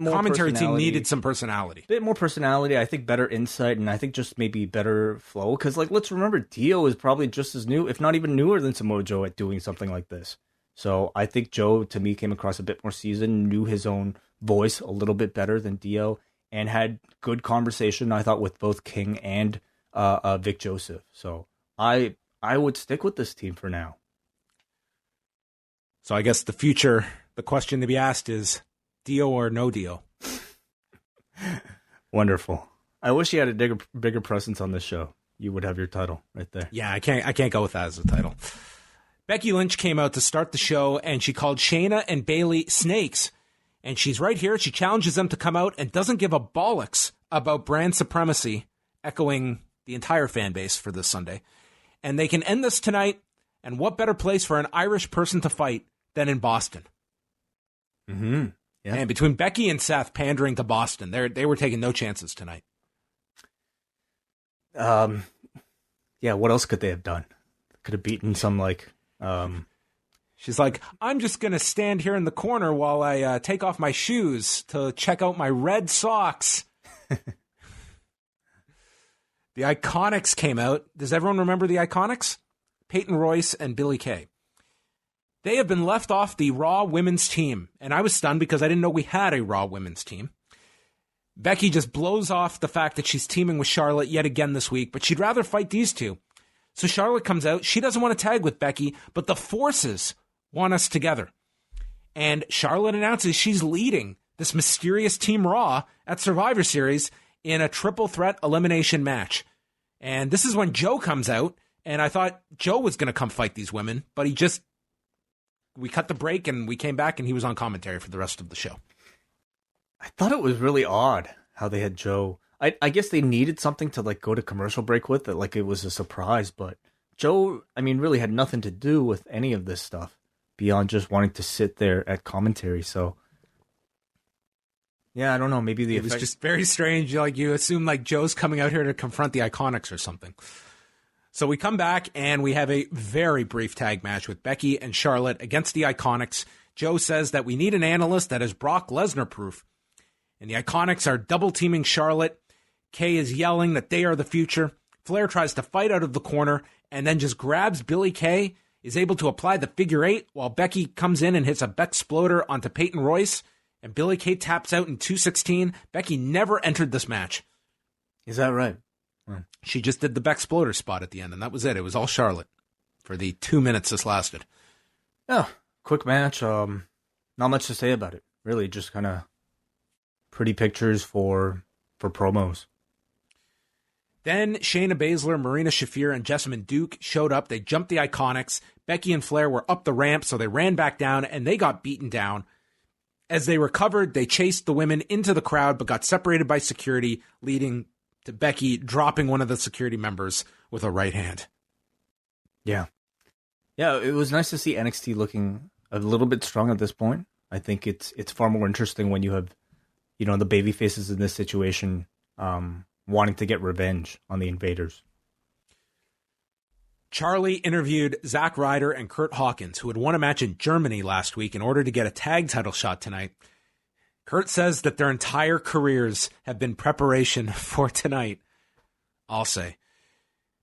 commentary team needed some personality. Bit more personality, I think better insight, and I think just maybe better flow. Because like let's remember, Dio is probably just as new, if not even newer than Samoa Joe at doing something like this. So I think Joe, to me, came across a bit more seasoned, knew his own voice a little bit better than Dio, and had good conversation, I thought, with both King and Vic Joseph. So I would stick with this team for now. So I guess the question to be asked is Dio or no Dio? Wonderful. I wish you had a bigger presence on this show. You would have your title right there. Yeah, I can't go with that as a title. Becky Lynch came out to start the show, and she called Shayna and Bayley snakes. And she's right here. She challenges them to come out and doesn't give a bollocks about brand supremacy, echoing the entire fan base for this Sunday. And they can end this tonight. And what better place for an Irish person to fight than in Boston? Mm-hmm. Yeah. And between Becky and Seth pandering to Boston, they were taking no chances tonight. Yeah, what else could they have done? Could have beaten some She's like, I'm just going to stand here in the corner while I take off my shoes to check out my red socks. The Iconics came out. Does everyone remember the Iconics? Peyton Royce and Billie Kay. They have been left off the Raw women's team, and I was stunned because I didn't know we had a Raw women's team. Becky just blows off the fact that she's teaming with Charlotte yet again this week, but she'd rather fight these two. So Charlotte comes out. She doesn't want to tag with Becky, but the forces want us together. And Charlotte announces she's leading this mysterious Team Raw at Survivor Series in a triple threat elimination match. And this is when Joe comes out, and I thought Joe was going to come fight these women, but we cut the break and we came back and he was on commentary for the rest of the show. I thought it was really odd how they had Joe. I guess they needed something to go to commercial break with it, it was a surprise, but Joe, really had nothing to do with any of this stuff beyond just wanting to sit there at commentary. So yeah, I don't know, maybe it was just very strange. You assume Joe's coming out here to confront the Iconics or something. So we come back and we have a very brief tag match with Becky and Charlotte against the Iconics. Joe says that we need an analyst that is Brock Lesnar proof. And the Iconics are double teaming Charlotte. Kay is yelling that they are the future. Flair tries to fight out of the corner and then just grabs Billie Kay, is able to apply the figure eight while Becky comes in and hits a Beck-sploder onto Peyton Royce. And Billie Kay taps out in 2:16. Becky never entered this match. Is that right? She just did the Beck-sploder spot at the end, and that was it. It was all Charlotte for the 2 minutes this lasted. Yeah, quick match. Not much to say about it. Really, just kind of pretty pictures for promos. Then Shayna Baszler, Marina Shafir, and Jessamine Duke showed up. They jumped the Iconics. Becky and Flair were up the ramp, so they ran back down, and they got beaten down. As they recovered, they chased the women into the crowd, but got separated by security, leading to Becky dropping one of the security members with a right hand. Yeah. Yeah, it was nice to see NXT looking a little bit strong at this point. I think it's far more interesting when you have, the baby faces in this situation wanting to get revenge on the invaders. Charlie interviewed Zack Ryder and Kurt Hawkins, who had won a match in Germany last week in order to get a tag title shot tonight. Kurt says that their entire careers have been preparation for tonight. I'll say.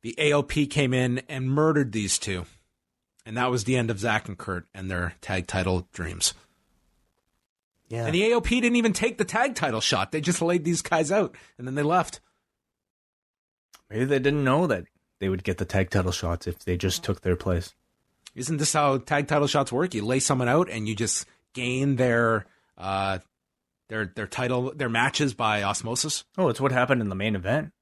The AOP came in and murdered these two. And that was the end of Zack and Kurt and their tag title dreams. Yeah. And the AOP didn't even take the tag title shot. They just laid these guys out, and then they left. Maybe they didn't know that they would get the tag title shots if they just took their place. Isn't this how tag title shots work? You lay someone out, and you just gain their title, their matches by osmosis? Oh, it's what happened in the main event.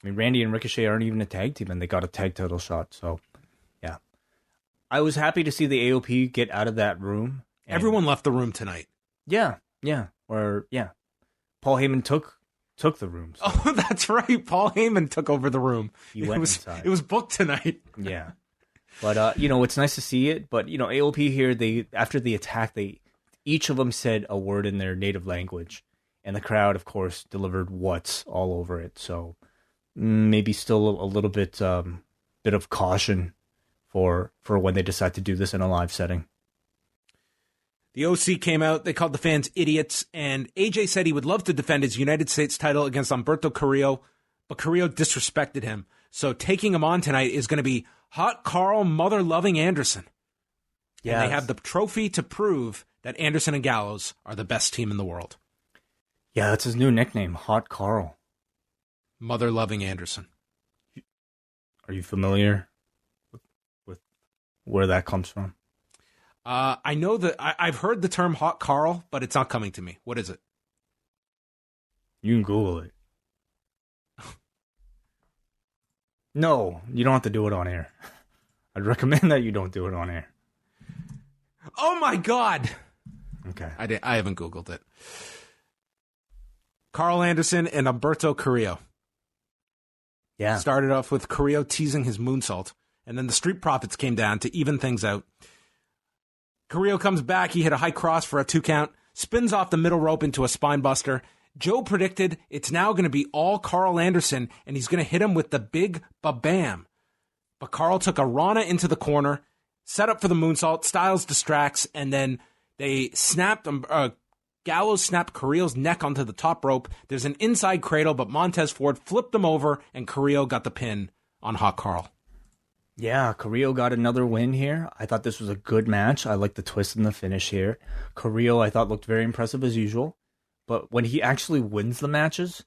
Randy and Ricochet aren't even a tag team, and they got a tag title shot. So, yeah. I was happy to see the AOP get out of that room. Everyone left the room tonight. Yeah. Paul Heyman took the room. So. Oh, that's right. Paul Heyman took over the room. He went inside. It was booked tonight. Yeah. But, it's nice to see it. But, AOP here, after the attack, each of them said a word in their native language. And the crowd, of course, delivered what's all over it. So maybe still a little bit of caution for when they decide to do this in a live setting. The OC came out, they called the fans idiots, and AJ said he would love to defend his United States title against Humberto Carrillo, but Carrillo disrespected him. So taking him on tonight is going to be Hot Carl Mother-Loving Anderson. Yeah, and they have the trophy to prove that Anderson and Gallows are the best team in the world. Yeah, that's his new nickname, Hot Carl. Mother-Loving Anderson. Are you familiar with where that comes from? I know that I've heard the term Hot Carl, but it's not coming to me. What is it? You can Google it. No, you don't have to do it on air. I'd recommend that you don't do it on air. Oh my God! Okay. I haven't Googled it. Carl Anderson and Humberto Carrillo. Yeah. Started off with Carrillo teasing his moonsault, and then the Street Profits came down to even things out. Carrillo comes back. He hit a high cross for a 2 count, spins off the middle rope into a spine buster. Joe predicted it's now going to be all Carl Anderson, and he's going to hit him with the big ba-bam. but Carl took a Rana into the corner, set up for the moonsault, Styles distracts, and then they snapped, Gallows snapped Carrillo's neck onto the top rope. There's an inside cradle, but Montez Ford flipped them over, and Carrillo got the pin on Hot Carl. Yeah, Carrillo got another win here. I thought this was a good match. I like the twist and the finish here. Carrillo, I thought, looked very impressive as usual. But when he actually wins the matches,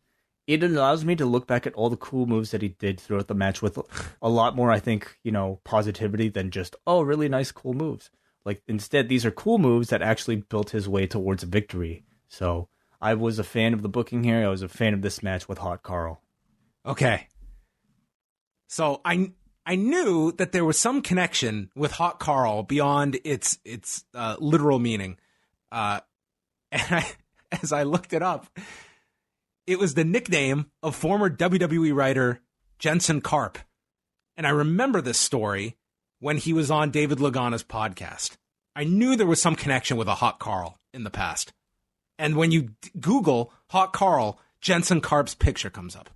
it allows me to look back at all the cool moves that he did throughout the match with a lot more, I think, positivity than just, oh, really nice, cool moves. Like, instead, these are cool moves that actually built his way towards a victory. So I was a fan of the booking here. I was a fan of this match with Hot Carl. Okay. So I knew that there was some connection with Hot Carl beyond its literal meaning. And as I looked it up, it was the nickname of former WWE writer Jensen Karp. And I remember this story when he was on David Lagana's podcast. I knew there was some connection with a Hot Carl in the past. And when you Google Hot Carl, Jensen Karp's picture comes up.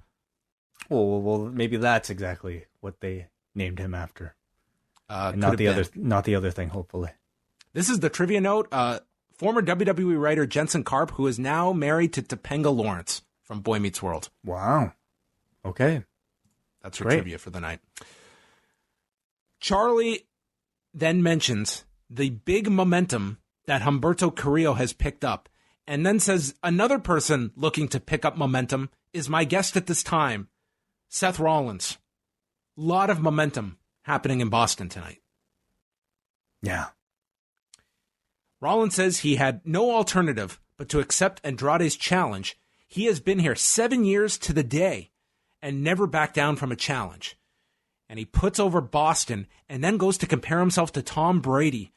Well, maybe that's exactly what they named him after. Not the other thing, hopefully. This is the trivia note. Former WWE writer Jensen Karp, who is now married to Topanga Lawrence from Boy Meets World. Wow. Okay. That's your trivia for the night. Charlie then mentions the big momentum that Humberto Carrillo has picked up, and then says another person looking to pick up momentum is my guest at this time, Seth Rollins. Lot of momentum happening in Boston tonight. Yeah. Rollins says he had no alternative but to accept Andrade's challenge. He has been here 7 years to the day and never backed down from a challenge. And he puts over Boston and then goes to compare himself to Tom Brady,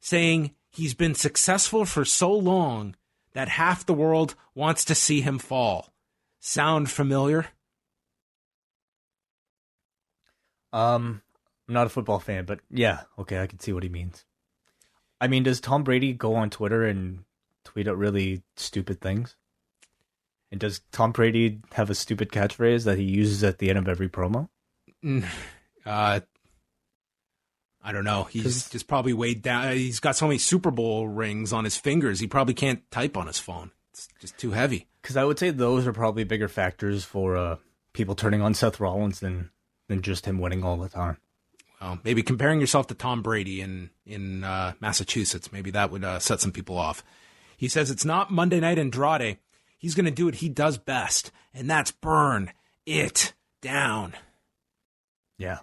saying he's been successful for so long that half the world wants to see him fall. Sound familiar? I'm not a football fan, but yeah, okay, I can see what he means. I mean, does Tom Brady go on Twitter and tweet out really stupid things? And does Tom Brady have a stupid catchphrase that he uses at the end of every promo? I don't know. He's just probably weighed down. He's got so many Super Bowl rings on his fingers, he probably can't type on his phone. It's just too heavy. Because I would say those are probably bigger factors for people turning on Seth Rollins than just him winning all the time. Well, maybe comparing yourself to Tom Brady in Massachusetts, maybe that would set some people off. He says it's not Monday Night Andrade. He's going to do what he does best, and that's burn it down. Yeah.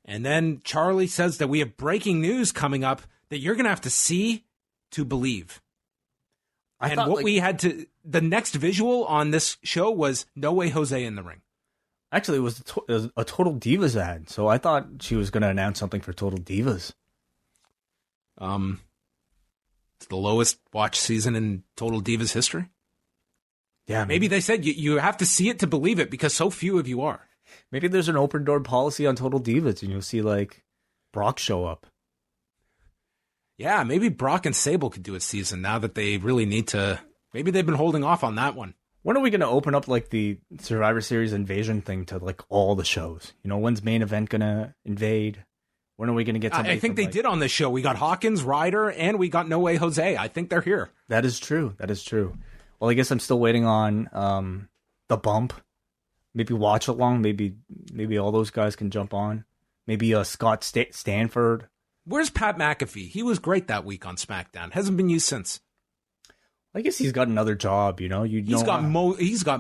And then Charlie says that we have breaking news coming up that you're going to have to see to believe. The next visual on this show was No Way Jose in the ring. Actually, it was a Total Divas ad, so I thought she was going to announce something for Total Divas. It's the lowest watch season in Total Divas history. Yeah, maybe they said you have to see it to believe it because so few of you are. Maybe there's an open door policy on Total Divas, and you'll see like Brock show up. Yeah, maybe Brock and Sable could do a season now that they really need to. Maybe they've been holding off on that one. When are we going to open up like the Survivor Series invasion thing to like all the shows? When's Main Event going to invade? When are we going to get somebody? I think they did on this show. We got Hawkins, Ryder, and we got No Way Jose. I think they're here. That is true. Well, I guess I'm still waiting on the bump. Maybe watch along. Maybe all those guys can jump on. Maybe Scott Stanford. Where's Pat McAfee? He was great that week on SmackDown. Hasn't been used since. I guess he's got another job. He's got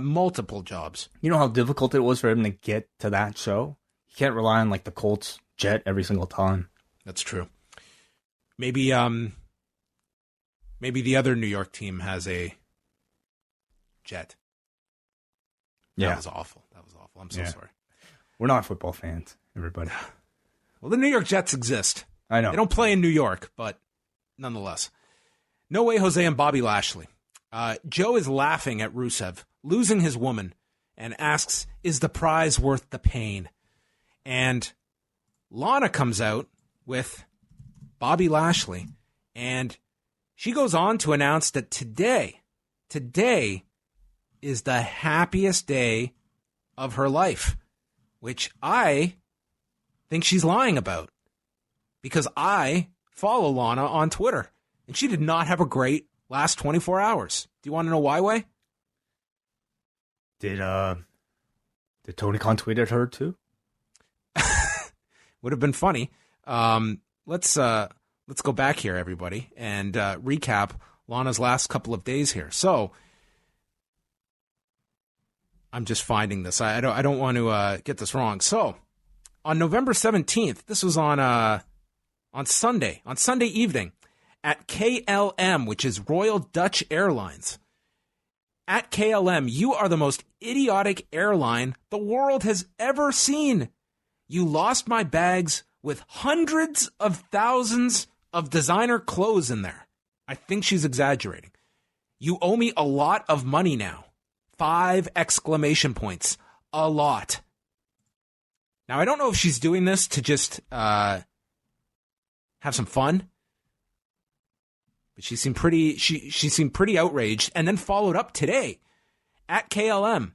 multiple jobs. You know how difficult it was for him to get to that show. He can't rely on like the Colts jet every single time. That's true. Maybe the other New York team has a jet. Yeah. That was awful. I'm so sorry. We're not football fans, everybody. Well, the New York Jets exist. I know. They don't play in New York, but nonetheless. No Way Jose and Bobby Lashley. Joe is laughing at Rusev, losing his woman, and asks, is the prize worth the pain? And Lana comes out with Bobby Lashley, and she goes on to announce that today is the happiest day of her life, which I think she's lying about. Because I follow Lana on Twitter, and she did not have a great last 24 hours. Do you want to know why, Way? Did Tony Khan tweet at her too? Would have been funny. Let's go back here, everybody, and recap Lana's last couple of days here. So I'm just finding this. I don't want to get this wrong. So on November 17th, this was on Sunday evening at KLM, which is Royal Dutch Airlines. At KLM, you are the most idiotic airline the world has ever seen. You lost my bags with hundreds of thousands of designer clothes in there. I think she's exaggerating. You owe me a lot of money now. 5 exclamation points. A lot. Now, I don't know if she's doing this to just have some fun, but she seemed pretty outraged, and then followed up today at KLM.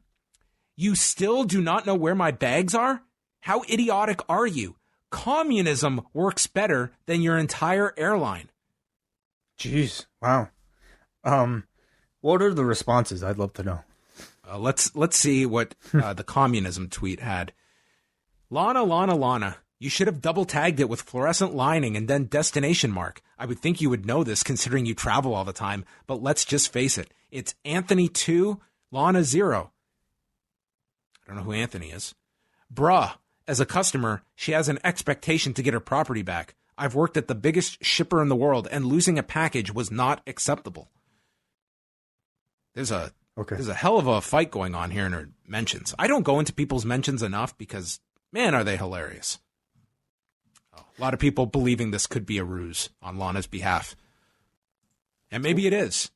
You still do not know where my bags are? How idiotic are you? Communism works better than your entire airline. Jeez, wow. What are the responses? I'd love to know. Let's see what the communism tweet had. Lana, you should have double tagged it with fluorescent lining and then destination mark. I would think you would know this considering you travel all the time, but let's just face it. It's Anthony 2, Lana 0. I don't know who Anthony is. Bruh, as a customer, she has an expectation to get her property back. I've worked at the biggest shipper in the world, and losing a package was not acceptable. There's a hell of a fight going on here in her mentions. I don't go into people's mentions enough because, man, are they hilarious. A lot of people believing this could be a ruse on Lana's behalf. And maybe it is.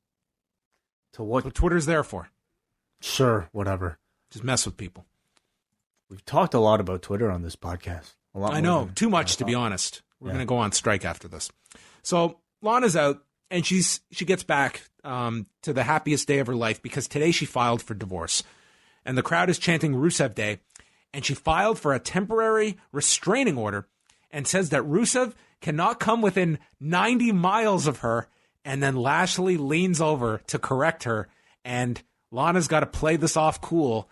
To what? That's what Twitter's there for. Sure, whatever. Just mess with people. We've talked a lot about Twitter on this podcast. A lot. I know, too much to be honest. We're going to go on strike after this. So Lana's out, and she gets back to the happiest day of her life because today she filed for divorce. And the crowd is chanting Rusev Day, and she filed for a temporary restraining order and says that Rusev cannot come within 90 miles of her. And then Lashley leans over to correct her, and Lana's got to play this off cool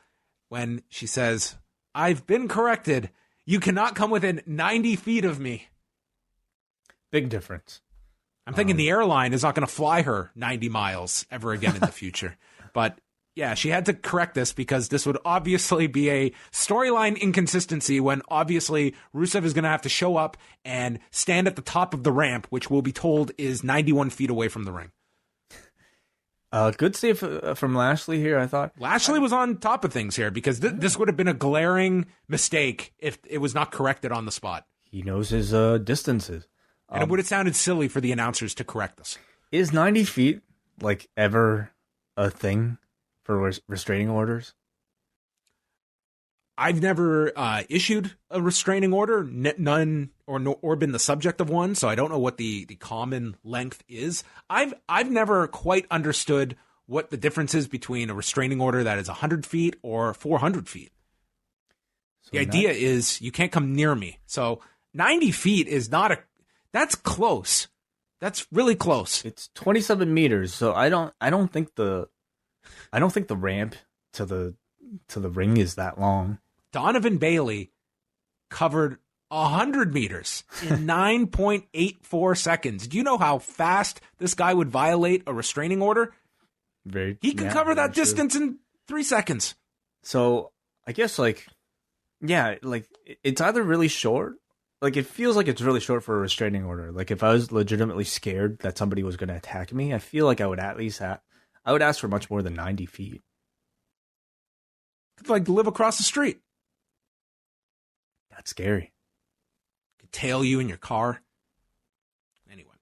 when she says, I've been corrected. You cannot come within 90 feet of me. Big difference. I'm thinking the airline is not going to fly her 90 miles ever again in the future. But yeah, she had to correct this because this would obviously be a storyline inconsistency when obviously Rusev is going to have to show up and stand at the top of the ramp, which we'll be told is 91 feet away from the ring. Good save from Lashley here, I thought. Lashley was on top of things here because this would have been a glaring mistake if it was not corrected on the spot. He knows his distances. And it would have sounded silly for the announcers to correct this. Is 90 feet, like, ever a thing for restraining orders? I've never issued a restraining order, none or been the subject of one, so I don't know what the common length is. I've never quite understood what the difference is between a restraining order that is 100 feet or 400 feet. So the idea is you can't come near me. So 90 feet is not that's close. That's really close. It's 27 meters, so I don't think the ramp to the ring is that long. Donovan Bailey covered 100 meters in 9.84 seconds. Do you know how fast this guy would violate a restraining order? He could cover that distance in 3 seconds. So I guess it's either really short. Like, it feels like it's really short for a restraining order. Like, if I was legitimately scared that somebody was going to attack me, I feel like I would at least I would ask for much more than 90 feet. Could live across the street. That's scary. Could tail you in your car. Anyway,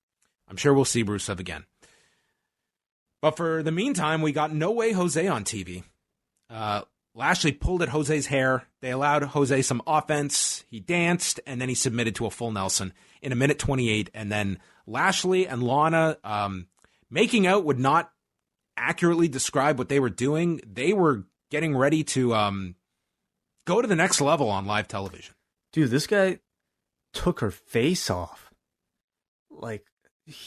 I'm sure we'll see Rusev again. But for the meantime, we got No Way Jose on TV. Lashley pulled at Jose's hair. They allowed Jose some offense. He danced, and then he submitted to a full Nelson in 1:28. And then Lashley and Lana making out would not accurately describe what they were doing. They were getting ready to go to the next level on live television. Dude, this guy took her face off. Like,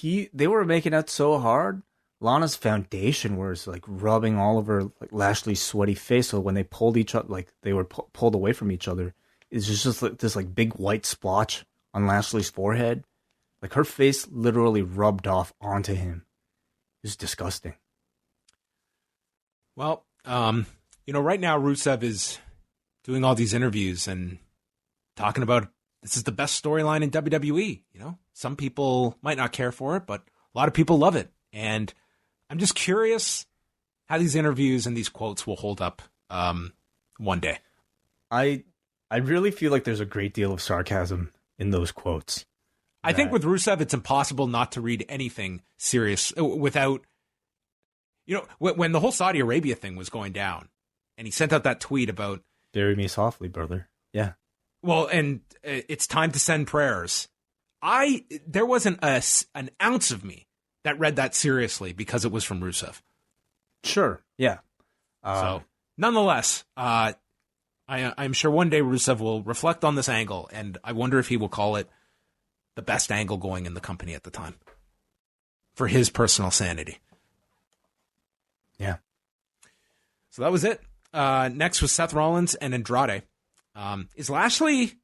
they were making out so hard. Lana's foundation was like rubbing all over like Lashley's sweaty face. So when they pulled each other, like they were pulled away from each other, it's just like this like big white splotch on Lashley's forehead. Like her face literally rubbed off onto him. It was disgusting. Well, right now Rusev is doing all these interviews and talking about this is the best storyline in WWE. Some people might not care for it, but a lot of people love it. And I'm just curious how these interviews and these quotes will hold up one day. I really feel like there's a great deal of sarcasm in those quotes. I think with Rusev, it's impossible not to read anything serious without, when the whole Saudi Arabia thing was going down and he sent out that tweet about... Bury me softly, brother. Yeah. Well, and it's time to send prayers. There wasn't an ounce of me that read that seriously because it was from Rusev. Sure, yeah. So, nonetheless, I'm sure one day Rusev will reflect on this angle, and I wonder if he will call it the best angle going in the company at the time for his personal sanity. Yeah. So that was it. Next was Seth Rollins and Andrade. Is Lashley...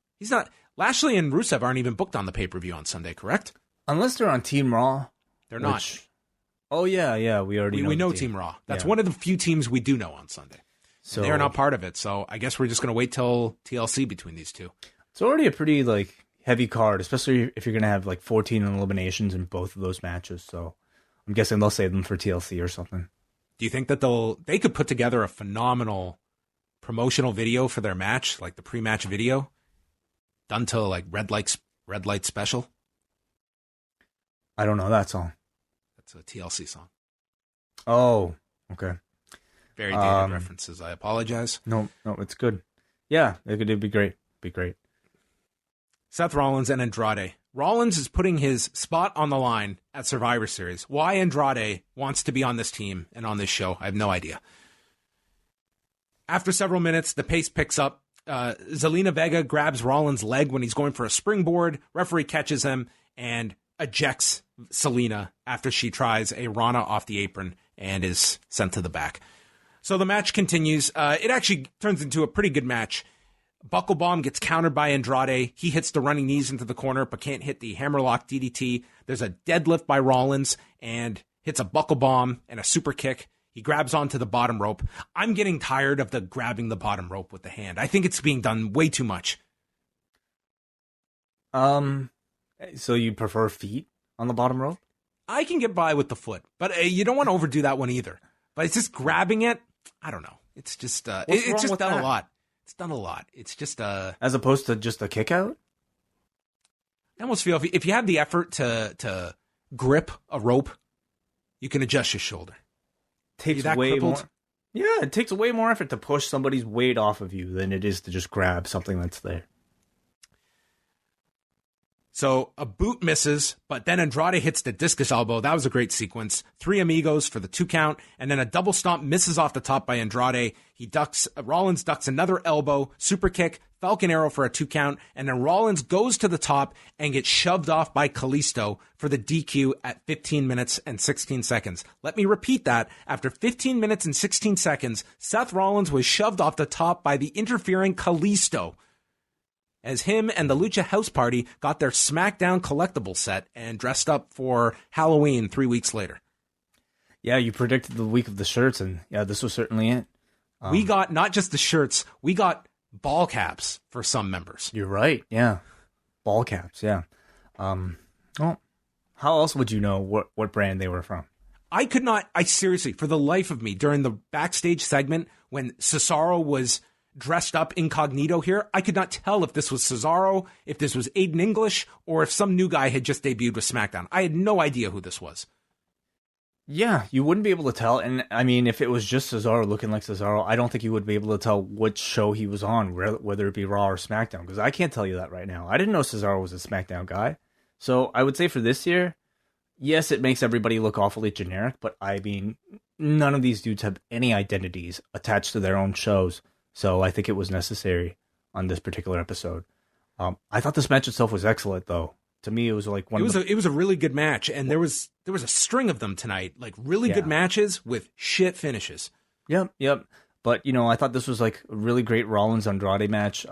Lashley and Rusev aren't even booked on the pay-per-view on Sunday, correct? Unless they're on Team Raw. They're not. Oh, yeah. We know Team Raw. That's one of the few teams we do know on Sunday. So they are not part of it. So I guess we're just going to wait till TLC between these two. It's already a pretty heavy card, especially if you're going to have 14 eliminations in both of those matches. So I'm guessing they'll save them for TLC or something. Do you think that they could put together a phenomenal promotional video for their match, like the pre-match video, done to red light special? I don't know that song. That's a TLC song. Oh, okay. Very dated references. I apologize. No, it's good. Yeah, it'd be great. Seth Rollins and Andrade. Rollins is putting his spot on the line at Survivor Series. Why Andrade wants to be on this team and on this show, I have no idea. After several minutes, the pace picks up. Zelina Vega grabs Rollins' leg when he's going for a springboard. Referee catches him and ejects Selena after she tries a Rana off the apron and is sent to the back. So the match continues. It actually turns into a pretty good match. Buckle Bomb gets countered by Andrade. He hits the running knees into the corner, but can't hit the hammerlock DDT. There's a deadlift by Rollins and hits a Buckle Bomb and a super kick. He grabs onto the bottom rope. I'm getting tired of the grabbing the bottom rope with the hand. I think it's being done way too much. So you prefer feet on the bottom rope? I can get by with the foot, but you don't want to overdo that one either. But it's just grabbing it. I don't know. It's just it's just done a lot. It's done a lot. It's just as opposed to just a kick out. I almost feel if you have the effort to grip a rope, you can adjust your shoulder. Takes way more. Yeah, it takes way more effort to push somebody's weight off of you than it is to just grab something that's there. So a boot misses, but then Andrade hits the discus elbow. That was a great sequence. 3 amigos for the 2 count, and then a double stomp misses off the top by Andrade. Rollins ducks another elbow, super kick, Falcon Arrow for a 2 count, and then Rollins goes to the top and gets shoved off by Kalisto for the DQ at 15 minutes and 16 seconds. Let me repeat that. After 15 minutes and 16 seconds, Seth Rollins was shoved off the top by the interfering Kalisto, as him and the Lucha House Party got their SmackDown collectible set and dressed up for Halloween 3 weeks later. Yeah, you predicted the week of the shirts, and yeah, this was certainly it. We got not just the shirts, we got ball caps for some members. You're right, yeah. Ball caps, yeah. Well, how else would you know what brand they were from? I seriously, for the life of me, during the backstage segment, when Cesaro was dressed up incognito here, I could not tell if this was Cesaro, if this was Aiden English, or if some new guy had just debuted with SmackDown. I had no idea who this was. Yeah, you wouldn't be able to tell. And I mean, if it was just Cesaro looking like Cesaro, I don't think you would be able to tell which show he was on, whether it be Raw or SmackDown, because I can't tell you that right now. I didn't know Cesaro was a SmackDown guy. So I would say for this year, yes, it makes everybody look awfully generic, but I mean, none of these dudes have any identities attached to their own shows. So I think it was necessary on this particular episode. I thought this match itself was excellent, though. To me, it was like it was a really good match, and there was a string of them tonight, like really good matches with shit finishes. Yep. But I thought this was like a really great Rollins Andrade match.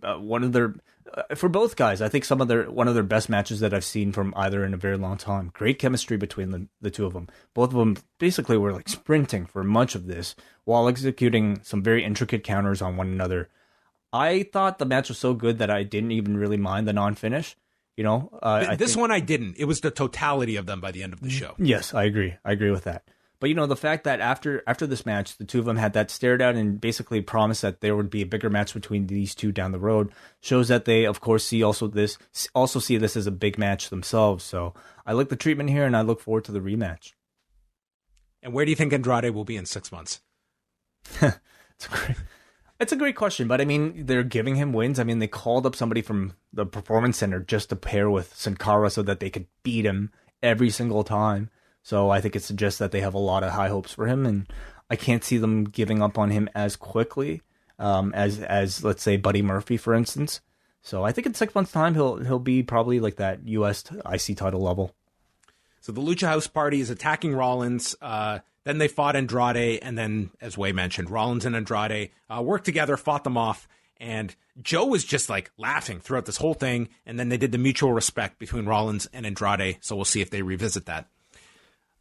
One of their for both guys, I think one of their best matches that I've seen from either in a very long time. Great chemistry between the two of them. Both of them basically were like sprinting for much of this while executing some very intricate counters on one another. I thought the match was so good that I didn't even really mind the non-finish. This one I didn't. It was the totality of them by the end of the show. Yes, I agree. I agree with that. But the fact that after this match, the two of them had that stare down and basically promised that there would be a bigger match between these two down the road shows that they, of course, see this as a big match themselves. So I like the treatment here, and I look forward to the rematch. And where do you think Andrade will be in 6 months? It's a great question, but I mean, they're giving him wins. I mean, they called up somebody from the Performance Center just to pair with Sin Cara so that they could beat him every single time. So I think it suggests that they have a lot of high hopes for him, and I can't see them giving up on him as quickly as let's say Buddy Murphy, for instance. So I think in 6 months' time he'll be probably like that U.S. IC title level. So the Lucha House Party is attacking Rollins. Then they fought Andrade, and then, as Wai mentioned, Rollins and Andrade worked together, fought them off, and Joe was just like laughing throughout this whole thing. And then they did the mutual respect between Rollins and Andrade. So we'll see if they revisit that.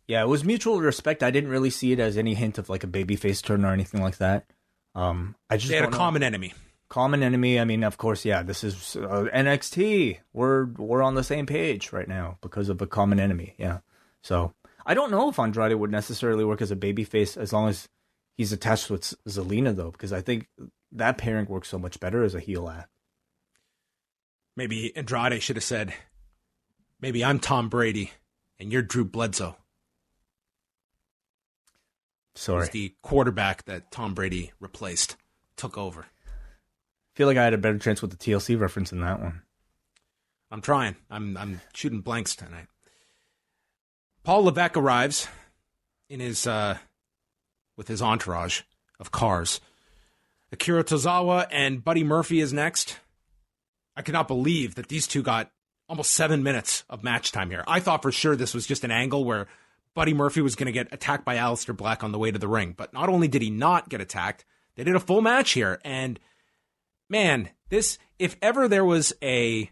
Yeah, it was mutual respect. I didn't really see it as any hint of like a babyface turn or anything like that. They had a common enemy. Common enemy. I mean, of course, yeah. This is NXT. We're on the same page right now because of a common enemy. Yeah. So I don't know if Andrade would necessarily work as a babyface as long as he's attached with Zelina, though, because I think that pairing works so much better as a heel act. Maybe Andrade should have said, "Maybe I'm Tom Brady and you're Drew Bledsoe." Sorry. He's the quarterback that Tom Brady replaced, took over. I feel like I had a better chance with the TLC reference in that one. I'm trying. I'm shooting blanks tonight. Paul Levesque arrives in his with his entourage of cars. Akira Tozawa and Buddy Murphy is next. I cannot believe that these two got almost 7 minutes of match time here. I thought for sure this was just an angle where Buddy Murphy was going to get attacked by Aleister Black on the way to the ring. But not only did he not get attacked, they did a full match here. And man, this, if ever there was a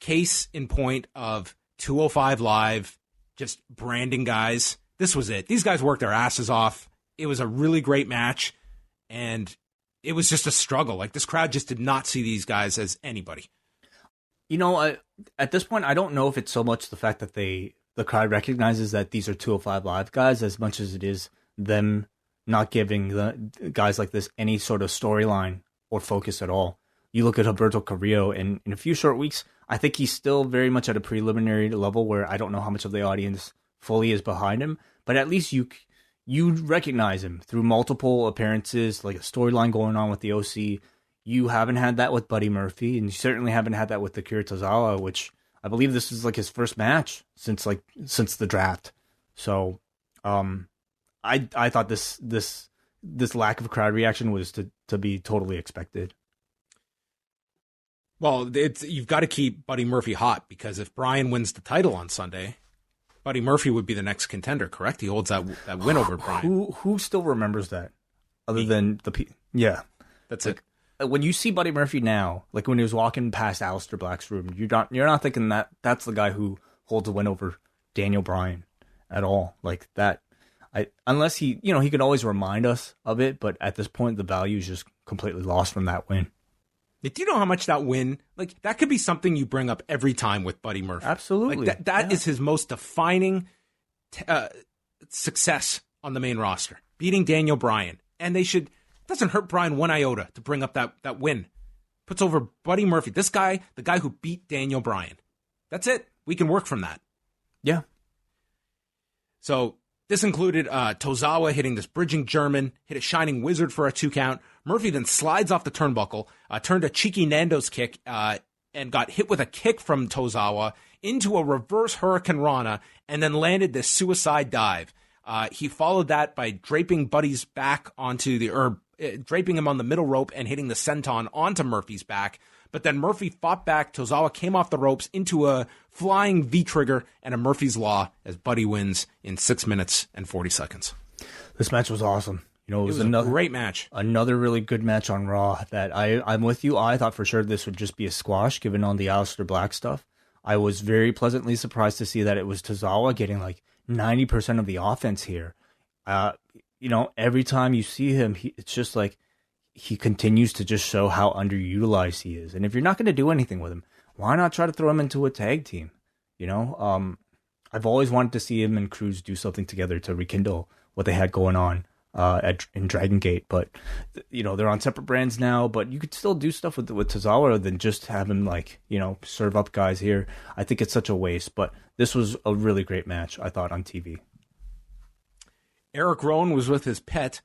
case in point of 205 Live, just branding guys, this was it. These guys worked their asses off. It was a really great match. And it was just a struggle. Like, this crowd just did not see these guys as anybody. At this point, I don't know if it's so much the fact that the crowd recognizes that these are 205 Live guys as much as it is them not giving the guys like this any sort of storyline or focus at all. You look at Humberto Carrillo, and in a few short weeks, I think he's still very much at a preliminary level where I don't know how much of the audience fully is behind him, but at least you recognize him through multiple appearances, like a storyline going on with the OC. You haven't had that with Buddy Murphy, and you certainly haven't had that with Akira Tozawa, which I believe this is like his first match since the draft. So, I thought this lack of crowd reaction was to be totally expected. Well, you've got to keep Buddy Murphy hot, because if Bryan wins the title on Sunday, Buddy Murphy would be the next contender, correct? He holds that win over Bryan. Who still remembers that? Other than yeah. That's it. When you see Buddy Murphy now, like when he was walking past Aleister Black's room, you're not thinking that that's the guy who holds a win over Daniel Bryan at all. Like that, unless he can always remind us of it, but at this point the value is just completely lost from that win. Do you know how much that win, like, that could be something you bring up every time with Buddy Murphy? Absolutely. Like that is his most defining success on the main roster, beating Daniel Bryan. And it doesn't hurt Bryan one iota to bring up that win. Puts over Buddy Murphy, this guy, the guy who beat Daniel Bryan. That's it. We can work from that. Yeah. So this included Tozawa hitting this bridging German, hit a Shining Wizard for a 2 count. Murphy then slides off the turnbuckle, turned a cheeky Nando's kick, and got hit with a kick from Tozawa into a reverse Hurricane Rana, and then landed this suicide dive. He followed that by draping Buddy's back onto draping him on the middle rope and hitting the senton onto Murphy's back But then Murphy fought back. Tozawa came off the ropes into a flying V-trigger and a Murphy's Law as Buddy wins in 6 minutes and 40 seconds. This match was awesome. You know, it was another great match. Another really good match on Raw that I'm with you. I thought for sure this would just be a squash given on the Aleister Black stuff. I was very pleasantly surprised to see that it was Tozawa getting like 90% of the offense here. You know, every time you see him, it's just like he continues to just show how underutilized he is. And if you're not going to do anything with him, why not try to throw him into a tag team? You know, I've always wanted to see him and Cruz do something together to rekindle what they had going on in Dragon Gate. But, you know, they're on separate brands now, but you could still do stuff with Tozawa than just have him, like, you know, serve up guys here. I think it's such a waste, but this was a really great match, I thought, on TV. Eric Rowan was with his pet,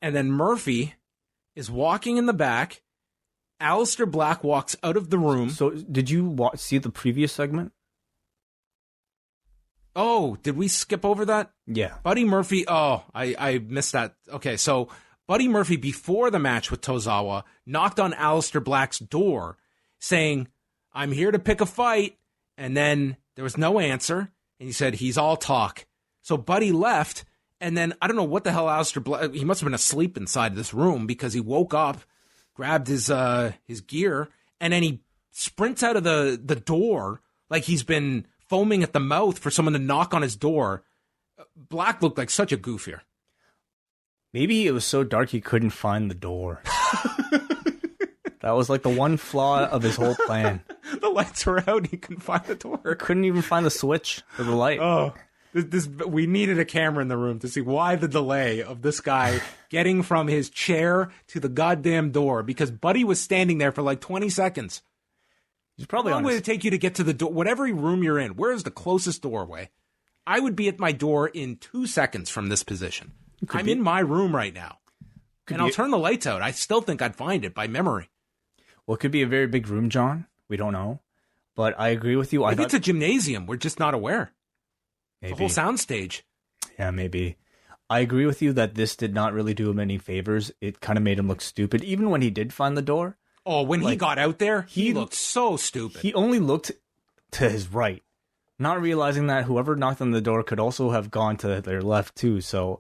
and then Murphy is walking in the back. Aleister Black walks out of the room. So did you see the previous segment? Oh, did we skip over that? Yeah. Buddy Murphy. Oh, I missed that. Okay, so Buddy Murphy, before the match with Tozawa, knocked on Aleister Black's door saying, "I'm here to pick a fight." And then there was no answer. And he said, "He's all talk." So Buddy left. And then I don't know what the hell Aleister Black, he must have been asleep inside this room because he woke up, grabbed his gear, and then he sprints out of the door like he's been foaming at the mouth for someone to knock on his door. Black looked like such a goof here. Maybe it was so dark he couldn't find the door. That was like the one flaw of his whole plan. The lights were out, he couldn't find the door. Couldn't even find the switch for the light. Oh, we needed a camera in the room to see why the delay of this guy getting from his chair to the goddamn door, because Buddy was standing there for like 20 seconds. He's probably How long would it take you to get to the door? Whatever room you're in, where is the closest doorway? I would be at my door in 2 seconds from this position. I'm in my room right now. And I'll turn the lights out. I still think I'd find it by memory. Well, it could be a very big room, John. We don't know. But I agree with you. Maybe it's a gymnasium. We're just not aware. Maybe. The whole soundstage. Yeah, maybe. I agree with you that this did not really do him any favors. It kind of made him look stupid. Even when he did find the door. Oh, when he got out there, he looked so stupid. He only looked to his right, not realizing that whoever knocked on the door could also have gone to their left too. So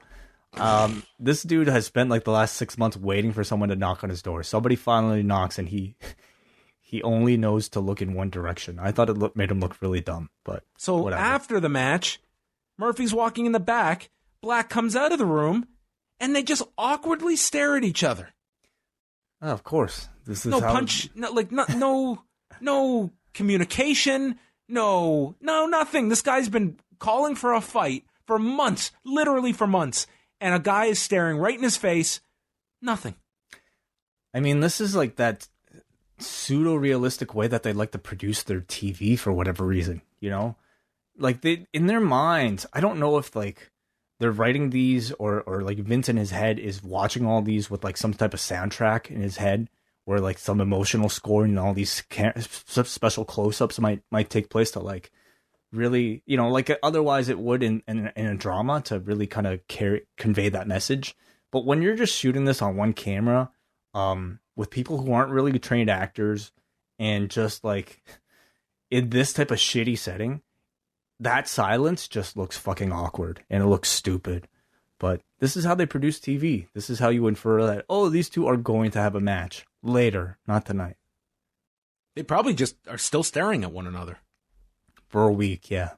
this dude has spent like the last 6 months waiting for someone to knock on his door. Somebody finally knocks and he only knows to look in one direction. I thought it made him look really dumb, but so whatever. After the match, Murphy's walking in the back. Black comes out of the room, and they just awkwardly stare at each other. Oh, of course, this is no punch, no communication, no nothing. This guy's been calling for a fight for months, literally for months, and a guy is staring right in his face. Nothing. I mean, this is like that pseudo-realistic way that they like to produce their TV for whatever reason, you know? Like, they in their minds, I don't know if, like, they're writing these or like, Vince in his head is watching all these with, like, some type of soundtrack in his head where, like, some emotional scoring and all these special close-ups might take place to, like, really, you know, like, otherwise it would in a drama to really kind of convey that message. But when you're just shooting this on one camera, with people who aren't really trained actors and just like in this type of shitty setting, that silence just looks fucking awkward and it looks stupid. But this is how they produce TV. This is how you infer that, oh, these two are going to have a match later, not tonight. They probably just are still staring at one another. For a week, yeah.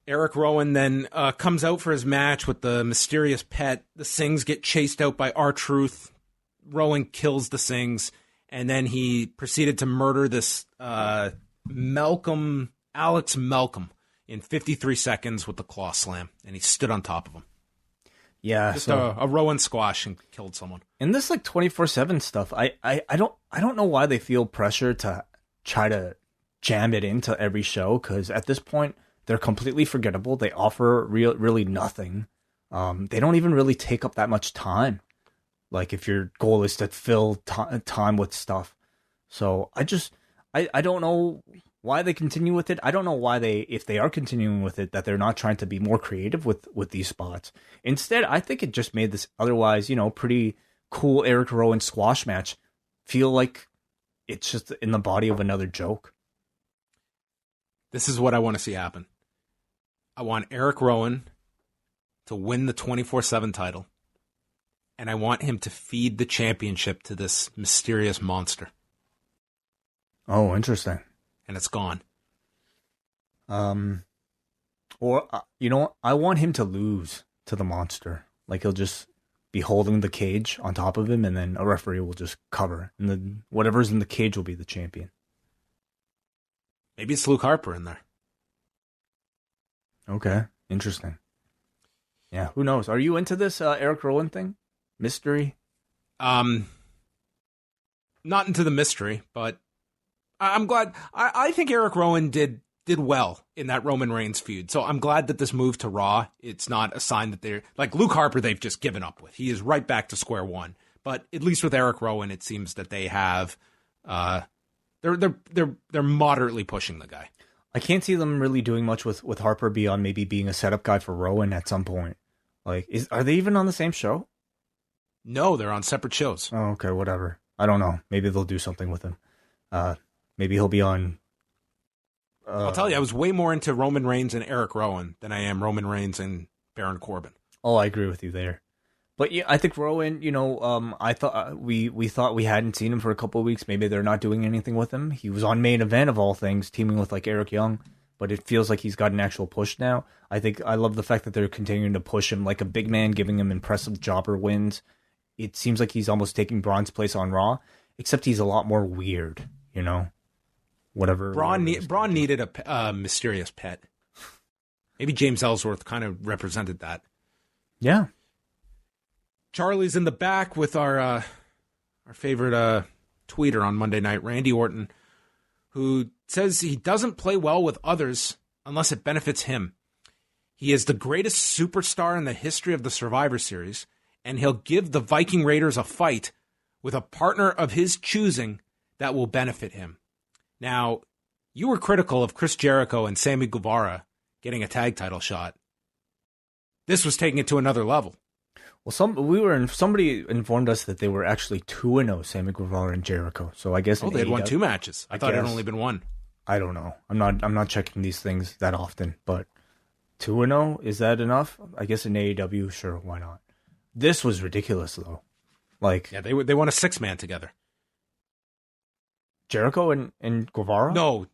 Eric Rowan then comes out for his match with the mysterious pet. The Sings get chased out by R-Truth. Rowan kills the Sings, and then he proceeded to murder this Alex Malcolm, in 53 seconds with the claw slam, and he stood on top of him. Yeah, just a Rowan squash and killed someone. And this like 24/7 stuff, I don't know why they feel pressure to try to jam it into every show, because at this point they're completely forgettable. They offer really nothing. They don't even really take up that much time. Like if your goal is to fill time with stuff. So I don't know why they continue with it. I don't know why if they are continuing with it, that they're not trying to be more creative with these spots. Instead, I think it just made this otherwise, pretty cool Eric Rowan squash match feel like it's just in the body of another joke. This is what I want to see happen. I want Eric Rowan to win the 24/7 title, and I want him to feed the championship to this mysterious monster. Oh, interesting. And it's gone. Or, you know what? I want him to lose to the monster. Like, he'll just be holding the cage on top of him, and then a referee will just cover. And then whatever's in the cage will be the champion. Maybe it's Luke Harper in there. Okay, interesting. Yeah, who knows? Are you into this Eric Rowan thing? Mystery? Not into the mystery, but I'm glad. I think Eric Rowan did well in that Roman Reigns feud. So I'm glad that this move to Raw, it's not a sign that they're like Luke Harper, they've just given up with. He is right back to square one. But at least with Eric Rowan, it seems that they have they're moderately pushing the guy. I can't see them really doing much with Harper beyond maybe being a setup guy for Rowan at some point. Like, are they even on the same show? No, they're on separate shows. Oh, okay, whatever. I don't know. Maybe they'll do something with him. Maybe he'll be on. I'll tell you, I was way more into Roman Reigns and Eric Rowan than I am Roman Reigns and Baron Corbin. Oh, I agree with you there. But yeah, I think Rowan, I thought we thought we hadn't seen him for a couple of weeks. Maybe they're not doing anything with him. He was on Main Event of all things, teaming with like Eric Young, but it feels like he's got an actual push now. I love the fact that they're continuing to push him like a big man, giving him impressive jobber wins. It seems like he's almost taking Braun's place on Raw, except he's a lot more weird, Whatever. Braun needed a mysterious pet. Maybe James Ellsworth kind of represented that. Yeah. Charlie's in the back with our favorite tweeter on Monday night, Randy Orton, who says he doesn't play well with others unless it benefits him. He is the greatest superstar in the history of the Survivor Series, and he'll give the Viking Raiders a fight with a partner of his choosing that will benefit him. Now, you were critical of Chris Jericho and Sammy Guevara getting a tag title shot. This was taking it to another level. Well, somebody informed us that they were actually 2-0, Sammy Guevara and Jericho. So I guess they had won 2 matches. I thought it had only been one. I don't know. I'm not checking these things that often, but 2-0, is that enough? I guess in AEW, sure, why not? This was ridiculous though. Like, yeah, they won a 6-man together. Jericho and Guevara? No,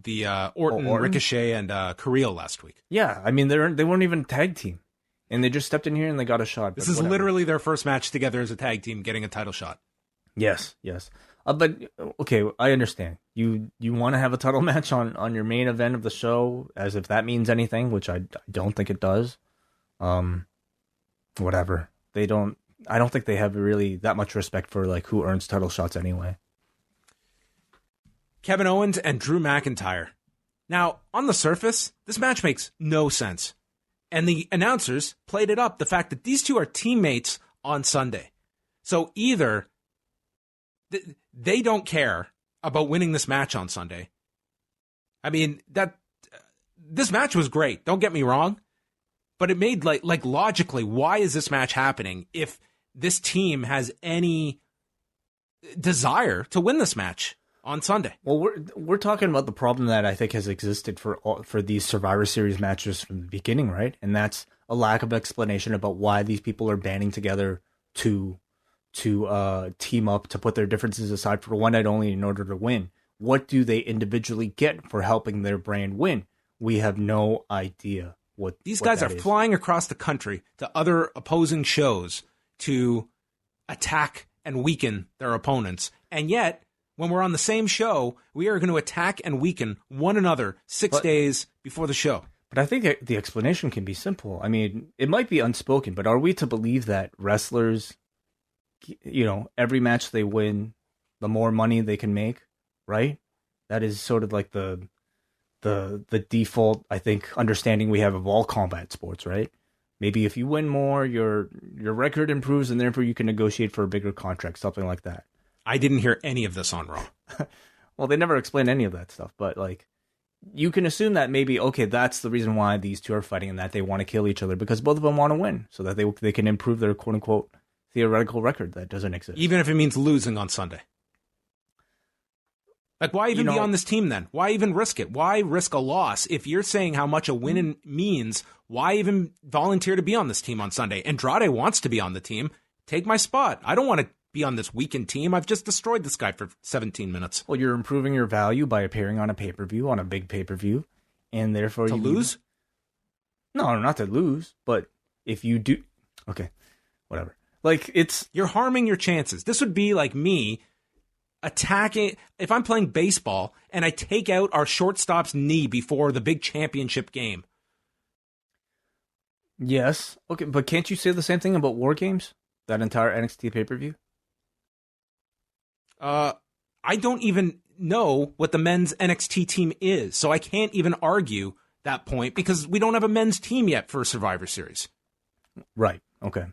the Orton, Ricochet, and Carrillo last week. Yeah, I mean they weren't even a tag team, and they just stepped in here and they got a shot. This is literally their first match together as a tag team, getting a title shot. Yes. But okay, I understand. You want to have a title match on your main event of the show, as if that means anything, which I don't think it does. Whatever. I don't think they have really that much respect for like who earns title shots anyway. Kevin Owens and Drew McIntyre. Now, on the surface, this match makes no sense. And the announcers played it up, the fact that these two are teammates on Sunday. So either they don't care about winning this match on Sunday. I mean, this match was great, don't get me wrong. But it made like logically, why is this match happening if this team has any desire to win this match on Sunday? Well, we're talking about the problem that I think has existed for these Survivor Series matches from the beginning, right? And that's a lack of explanation about why these people are banding together to team up, to put their differences aside for one night only in order to win. What do they individually get for helping their brand win? We have no idea. These guys are flying across the country to other opposing shows to attack and weaken their opponents. And yet, when we're on the same show, we are going to attack and weaken one another 6 days before the show. But I think the explanation can be simple. I mean, it might be unspoken, but are we to believe that wrestlers, every match they win, the more money they can make, right? That is sort of like the default, I think, understanding we have of all combat sports, right? Maybe if you win more, your record improves, and therefore you can negotiate for a bigger contract, something like that. I didn't hear any of this on Raw. Well, they never explain any of that stuff, but like, you can assume that maybe, okay, that's the reason why these two are fighting and that they want to kill each other, because both of them want to win, so that they can improve their quote-unquote theoretical record that doesn't exist. Even if it means losing on Sunday. Like, why even be on this team then? Why even risk it? Why risk a loss? If you're saying how much a win means, why even volunteer to be on this team on Sunday? Andrade wants to be on the team. Take my spot. I don't want to be on this weakened team. I've just destroyed this guy for 17 minutes. Well, you're improving your value by appearing on a pay-per-view, on a big pay-per-view, and therefore to lose? No, not to lose, but if you do... Okay, whatever. Like, you're harming your chances. This would be like me attacking... If I'm playing baseball and I take out our shortstop's knee before the big championship game. Yes. Okay, but can't you say the same thing about War Games? That entire NXT pay-per-view? I don't even know what the men's NXT team is, so I can't even argue that point because we don't have a men's team yet for Survivor Series. Right. Okay.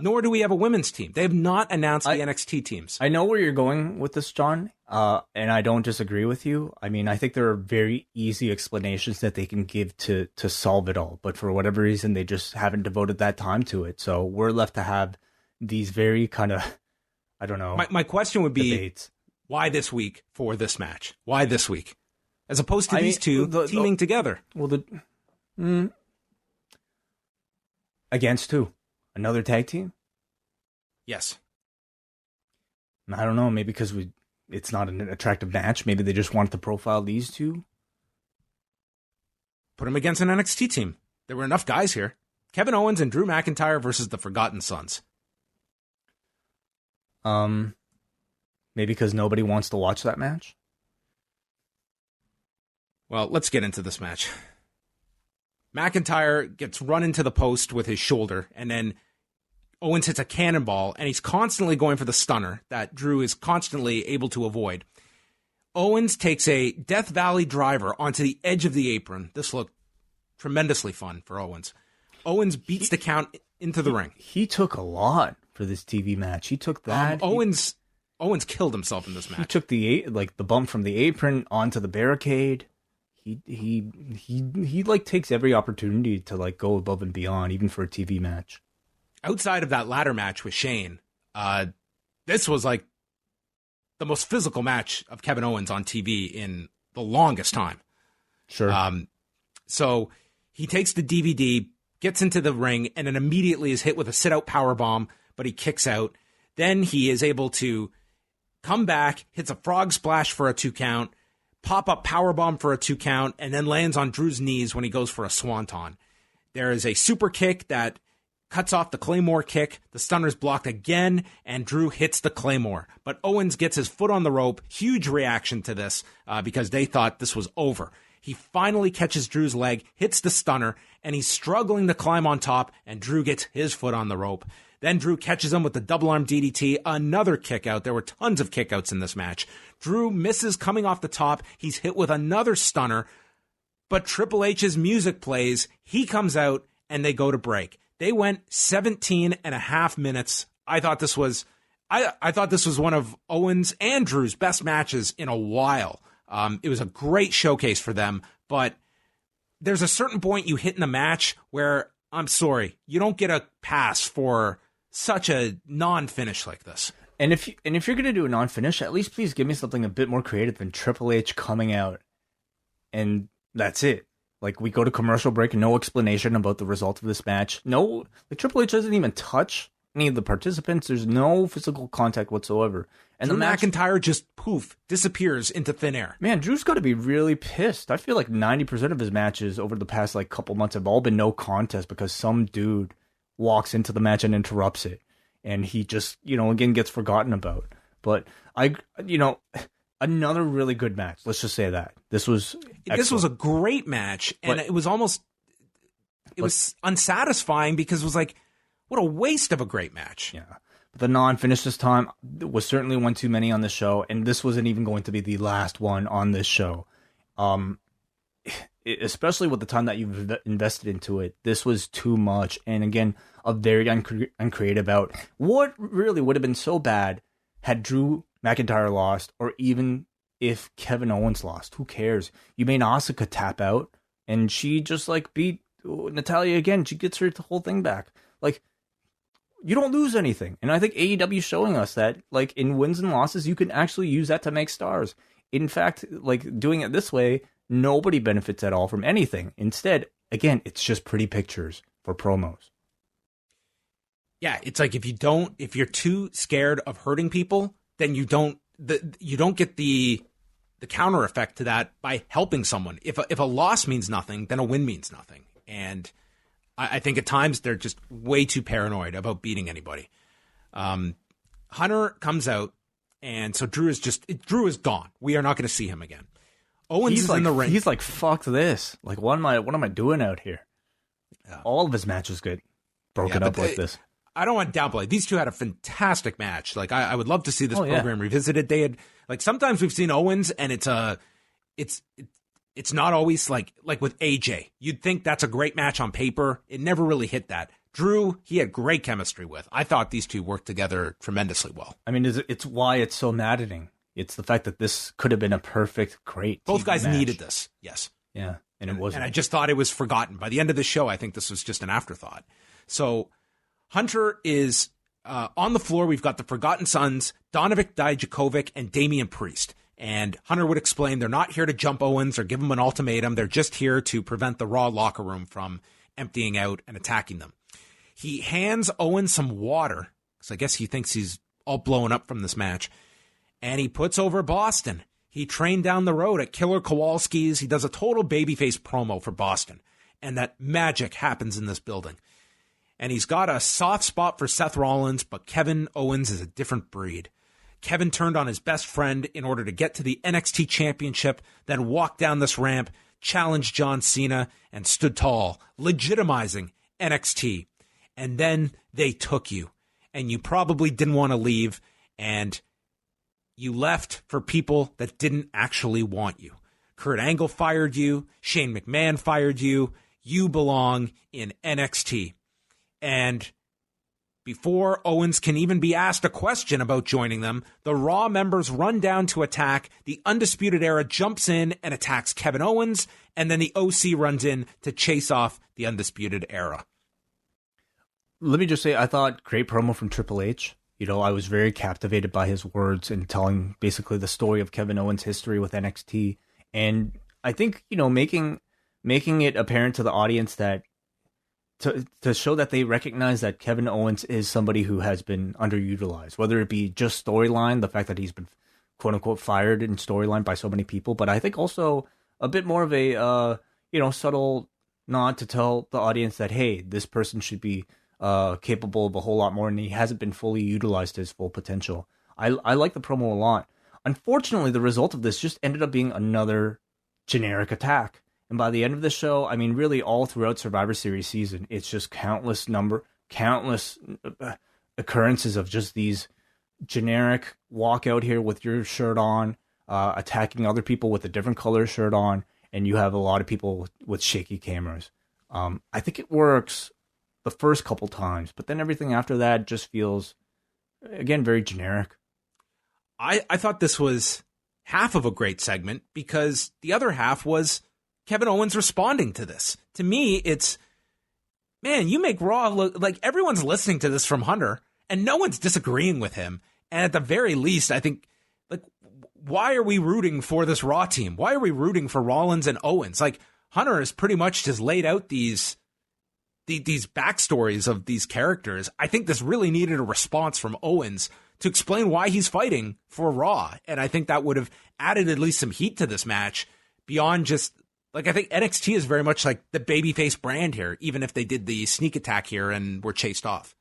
Nor do we have a women's team. They have not announced the NXT teams. I know where you're going with this, John, and I don't disagree with you. I mean, I think there are very easy explanations that they can give to solve it all, but for whatever reason, they just haven't devoted that time to it. So we're left to have these very kind of, I don't know. My question would be, debates. Why this week for this match? Why this week? As opposed to these two teaming together. Well, against who? Another tag team? Yes. I don't know. Maybe because it's not an attractive match. Maybe they just wanted to profile these two. Put them against an NXT team. There were enough guys here. Kevin Owens and Drew McIntyre versus the Forgotten Sons. Maybe because nobody wants to watch that match? Well, let's get into this match. McIntyre gets run into the post with his shoulder, and then Owens hits a cannonball, and he's constantly going for the stunner that Drew is constantly able to avoid. Owens takes a Death Valley driver onto the edge of the apron. This looked tremendously fun for Owens. Owens beats the count into the ring. He took a lot for this TV match. He took that. Owens killed himself in this match. He took the bump from the apron onto the barricade. He like takes every opportunity to like go above and beyond, even for a TV match. Outside of that ladder match with Shane, this was like the most physical match of Kevin Owens on TV in the longest time. Sure. So he takes the DVD, gets into the ring, and then immediately is hit with a sit-out powerbomb, but he kicks out. Then he is able to come back, hits a frog splash for a 2 count, pop-up powerbomb for a 2 count, and then lands on Drew's knees when he goes for a swanton. There is a super kick that cuts off the Claymore kick. The stunner's blocked again, and Drew hits the Claymore. But Owens gets his foot on the rope. Huge reaction to this because they thought this was over. He finally catches Drew's leg, hits the stunner, and he's struggling to climb on top, and Drew gets his foot on the rope. Then Drew catches him with the double arm DDT, another kick out. There were tons of kick outs in this match. Drew misses coming off the top. He's hit with another stunner, but Triple H's music plays. He comes out, and they go to break. They went 17 and a half minutes. I thought this was one of Owens and Drew's best matches in a while. It was a great showcase for them, but there's a certain point you hit in the match where, I'm sorry, you don't get a pass for such a non-finish like this. And if you're going to do a non-finish, at least please give me something a bit more creative than Triple H coming out and that's it. Like, we go to commercial break and no explanation about the result of this match. No, like, Triple H doesn't even touch any of the participants. There's no physical contact whatsoever. And Drew the match, McIntyre just poof, disappears into thin air. Man, Drew's got to be really pissed. I feel like 90% of his matches over the past like couple months have all been no contest because some dude walks into the match and interrupts it. And he just, again gets forgotten about. But another really good match. Let's just say that. This was a great match, and it was unsatisfying because it was like, what a waste of a great match. Yeah. But the non-finish this time was certainly one too many on the show, and this wasn't even going to be the last one on this show. Especially with the time that you've invested into it, this was too much. And again, a very uncreative out. What really would have been so bad had Drew McIntyre lost, or even if Kevin Owens lost? Who cares? You made Asuka tap out, and she just beat Natalya again. She gets her the whole thing back. You don't lose anything. And I think AEW is showing us that, in wins and losses, you can actually use that to make stars. in fact, like doing it this way, nobody benefits at all from anything. Instead, again, it's just pretty pictures for promos. Yeah, it's like if you're too scared of hurting people, then you don't get the counter effect to that by helping someone. If a loss means nothing, then a win means nothing. And I think at times they're just way too paranoid about beating anybody. Hunter comes out, and so Drew is gone. We are not going to see him again. Owens is in the ring. He's like, fuck this. Like, what am I doing out here? All of his matches get broken up like this. I don't want to downplay. These two had a fantastic match. Like, I would love to see this program revisited. They had, like, sometimes we've seen Owens, and it's not always like with AJ. You'd think that's a great match on paper. It never really hit that. Drew, he had great chemistry with. I thought these two worked together tremendously well. I mean, it's why it's so maddening. It's the fact that this could have been a perfect, great Both TV guys match. needed this. Yes. Yeah, and it wasn't. And I just thought it was forgotten. By the end of the show, I think this was just an afterthought. So Hunter is on the floor. We've got the Forgotten Sons, Donovic Dijakovic, and Damian Priest. And Hunter would explain they're not here to jump Owens or give him an ultimatum. They're just here to prevent the Raw locker room from emptying out and attacking them. He hands Owens some water, because I guess he thinks he's all blown up from this match. And he puts over Boston. He trained down the road at Killer Kowalski's. He does a total babyface promo for Boston. And that magic happens in this building. And he's got a soft spot for Seth Rollins, but Kevin Owens is a different breed. Kevin turned on his best friend in order to get to the NXT Championship, then walked down this ramp, challenged John Cena, and stood tall, legitimizing NXT. And then they took you, and you probably didn't want to leave, and you left for people that didn't actually want you. Kurt Angle fired you. Shane McMahon fired you. You belong in NXT. And before Owens can even be asked a question about joining them, the Raw members run down to attack. The Undisputed Era jumps in and attacks Kevin Owens, and then the OC runs in to chase off the Undisputed Era. Let me just say, I thought great promo from Triple H. You know, I was very captivated by his words and telling basically the story of Kevin Owens' history with NXT. And I think, you know, making it apparent to the audience that to show that they recognize that Kevin Owens is somebody who has been underutilized, whether it be just storyline, the fact that he's been quote unquote fired in storyline by so many people, but I think also a bit more of a subtle nod to tell the audience that, hey, this person should be capable of a whole lot more, and he hasn't been fully utilized to his full potential. I like the promo a lot. Unfortunately, the result of this just ended up being another generic attack. And by the end of the show, I mean, really all throughout Survivor Series season, it's just countless occurrences of just these generic walk out here with your shirt on, attacking other people with a different color shirt on, and you have a lot of people with shaky cameras. I think it works the first couple times, but then everything after that just feels, again, very generic. I thought this was half of a great segment because the other half was Kevin Owens responding to this. To me, it's, man, you make Raw look like everyone's listening to this from Hunter and no one's disagreeing with him. And at the very least, I think, like, why are we rooting for this Raw team? Why are we rooting for Rollins and Owens? Like, Hunter has pretty much just laid out these backstories of these characters. I think this really needed a response from Owens to explain why he's fighting for Raw. And I think that would have added at least some heat to this match beyond just, like, I think NXT is very much like the babyface brand here, even if they did the sneak attack here and were chased off.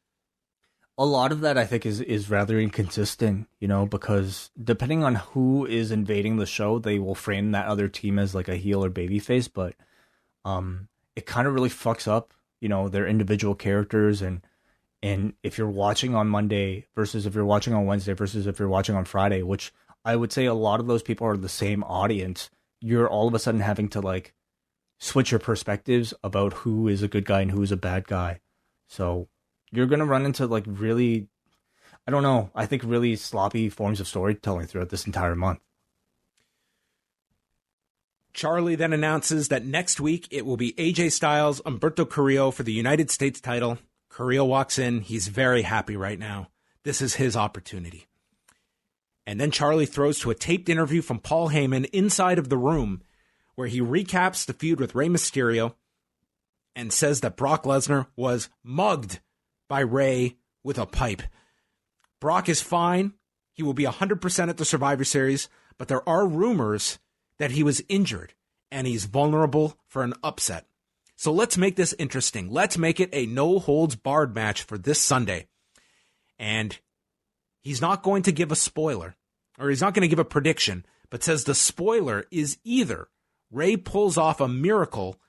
A lot of that, I think, is rather inconsistent, you know, because depending on who is invading the show, they will frame that other team as like a heel or babyface, but it kind of really fucks up, you know, their individual characters. And if you're watching on Monday versus if you're watching on Wednesday versus if you're watching on Friday, which I would say a lot of those people are the same audience, you're all of a sudden having to like switch your perspectives about who is a good guy and who is a bad guy. So you're going to run into like really, I don't know, I think really sloppy forms of storytelling throughout this entire month. Charlie then announces that next week it will be AJ Styles, Humberto Carrillo for the United States title. Carrillo walks in. He's very happy right now. This is his opportunity. And then Charlie throws to a taped interview from Paul Heyman inside of the room where he recaps the feud with Rey Mysterio and says that Brock Lesnar was mugged by Rey with a pipe. Brock is fine. He will be 100% at the Survivor Series, but there are rumors that he was injured and he's vulnerable for an upset. So let's make this interesting. Let's make it a no-holds-barred match for this Sunday. And he's not going to give a spoiler, or he's not going to give a prediction, but says the spoiler is either Rey pulls off a miracle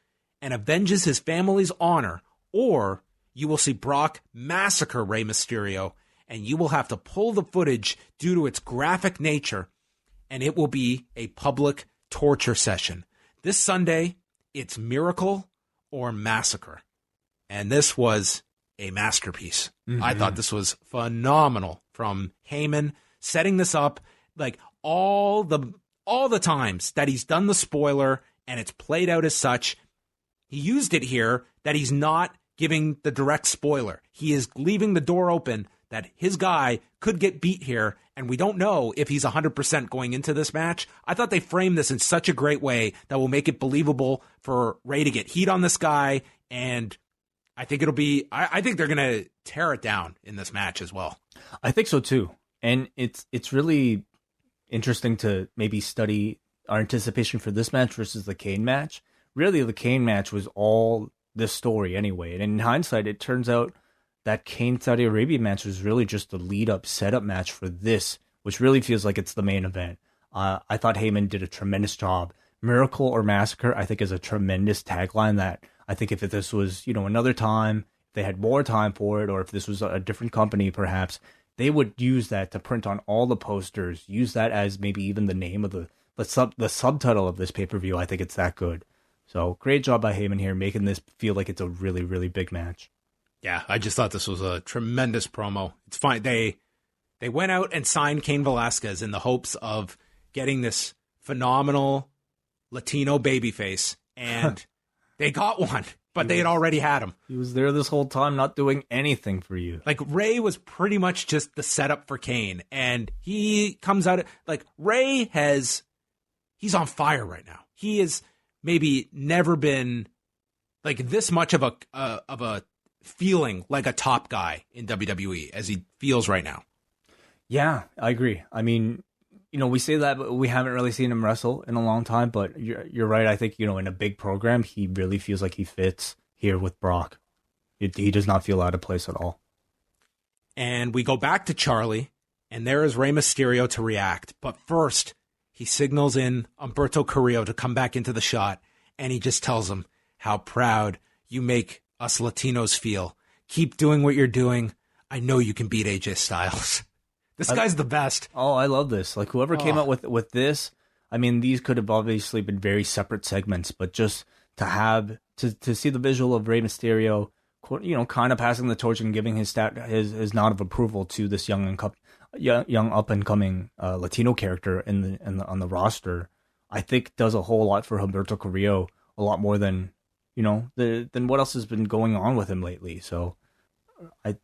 and avenges his family's honor, or you will see Brock massacre Rey Mysterio, and you will have to pull the footage due to its graphic nature, and it will be a public torture session. This Sunday, it's miracle or massacre. And this was a masterpiece. Mm-hmm. I thought this was phenomenal from Heyman setting this up, like all the times that he's done the spoiler and it's played out as such. He used it here that he's not giving the direct spoiler. He is leaving the door open that his guy could get beat here, and we don't know if he's 100% going into this match. I thought they framed this in such a great way that will make it believable for Rey to get heat on this guy, and I think it'll be, I think they're going to tear it down in this match as well. I think so too. And it's really interesting to maybe study our anticipation for this match versus the Kane match. Really, the Kane match was all this story anyway. And in hindsight, it turns out that Kane-Saudi Arabia match was really just the lead-up, setup match for this, which really feels like it's the main event. I thought Heyman did a tremendous job. Miracle or Massacre, I think, is a tremendous tagline that I think if this was, another time, if they had more time for it, or if this was a different company, perhaps, they would use that to print on all the posters, use that as maybe even the name of the subtitle of this pay-per-view. I think it's that good. So great job by Heyman here, making this feel like it's a really, really big match. Yeah, I just thought this was a tremendous promo. It's fine. They went out and signed Cain Velasquez in the hopes of getting this phenomenal Latino babyface, and they got one, but they had already had him. He was there this whole time, not doing anything for you. Like, Rey was pretty much just the setup for Kane, and he comes out, like, Rey he's on fire right now. He has maybe never been, like, this much of a feeling like a top guy in WWE as he feels right now. Yeah, I agree. I mean, we say that, but we haven't really seen him wrestle in a long time, but you're right. I think, in a big program, he really feels like he fits here with Brock. He does not feel out of place at all. And we go back to Charlie, and there is Rey Mysterio to react. But first, he signals in Humberto Carrillo to come back into the shot, and he just tells him how proud you make us Latinos feel. Keep doing what you're doing. I know you can beat AJ Styles. This guy's the best. Oh, I love this. Like, whoever came up with this, I mean, these could have obviously been very separate segments, but just to have to see the visual of Rey Mysterio, kind of passing the torch and giving his nod of approval to this young up and coming Latino character on the roster, I think does a whole lot for Humberto Carrillo, a lot more than than what else has been going on with him lately. So,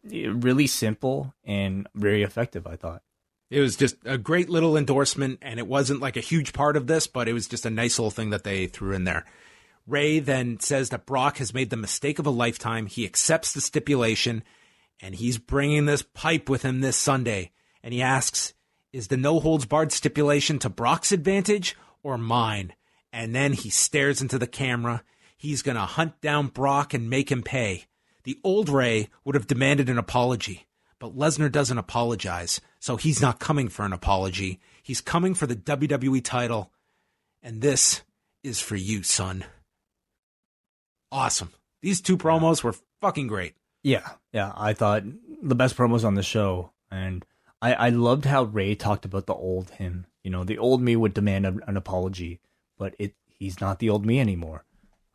really simple and very effective, I thought. It was just a great little endorsement, and it wasn't like a huge part of this, but it was just a nice little thing that they threw in there. Rey then says that Brock has made the mistake of a lifetime. He accepts the stipulation, and he's bringing this pipe with him this Sunday. And he asks, is the no-holds-barred stipulation to Brock's advantage or mine? And then he stares into the camera. He's going to hunt down Brock and make him pay. The old Rey would have demanded an apology, but Lesnar doesn't apologize, so he's not coming for an apology. He's coming for the WWE title, and this is for you, son. Awesome. These two promos were fucking great. Yeah, I thought the best promos on the show, and I loved how Rey talked about the old him. The old me would demand an apology, but he's not the old me anymore.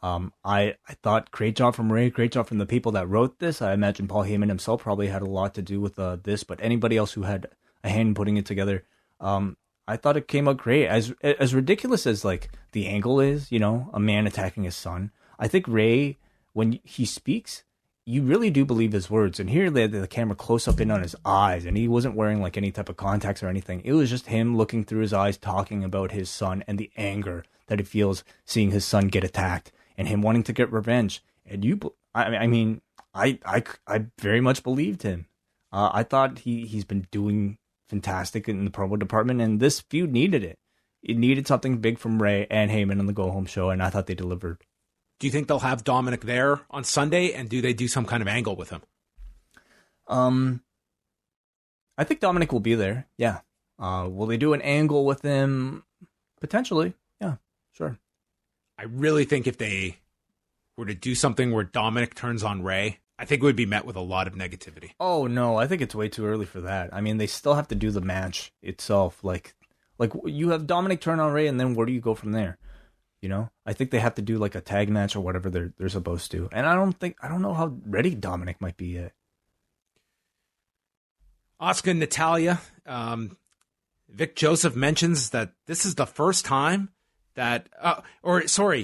I thought great job from Rey, great job from the people that wrote this. I imagine Paul Heyman himself probably had a lot to do with this, but anybody else who had a hand in putting it together, I thought it came out great. As ridiculous as like the angle is, a man attacking his son. I think Rey, when he speaks, you really do believe his words. And here they had the camera close up in on his eyes, and he wasn't wearing like any type of contacts or anything. It was just him looking through his eyes, talking about his son and the anger that he feels seeing his son get attacked and him wanting to get revenge. And I very much believed him. I thought he's been doing fantastic in the promo department, and this feud needed it. It needed something big from Rey and Heyman on the Go Home show, and I thought they delivered. Do you think they'll have Dominic there on Sunday, and do they do some kind of angle with him? I think Dominic will be there. Yeah. Will they do an angle with him? Potentially. Yeah, sure. I really think if they were to do something where Dominic turns on Rey, I think it would be met with a lot of negativity. Oh, no, I think it's way too early for that. I mean, they still have to do the match itself. Like you have Dominic turn on Rey, and then where do you go from there? You know, I think they have to do like a tag match or whatever they're supposed to. And I don't know how ready Dominic might be yet. Asuka and Natalya. Vic Joseph mentions that this is the first time that,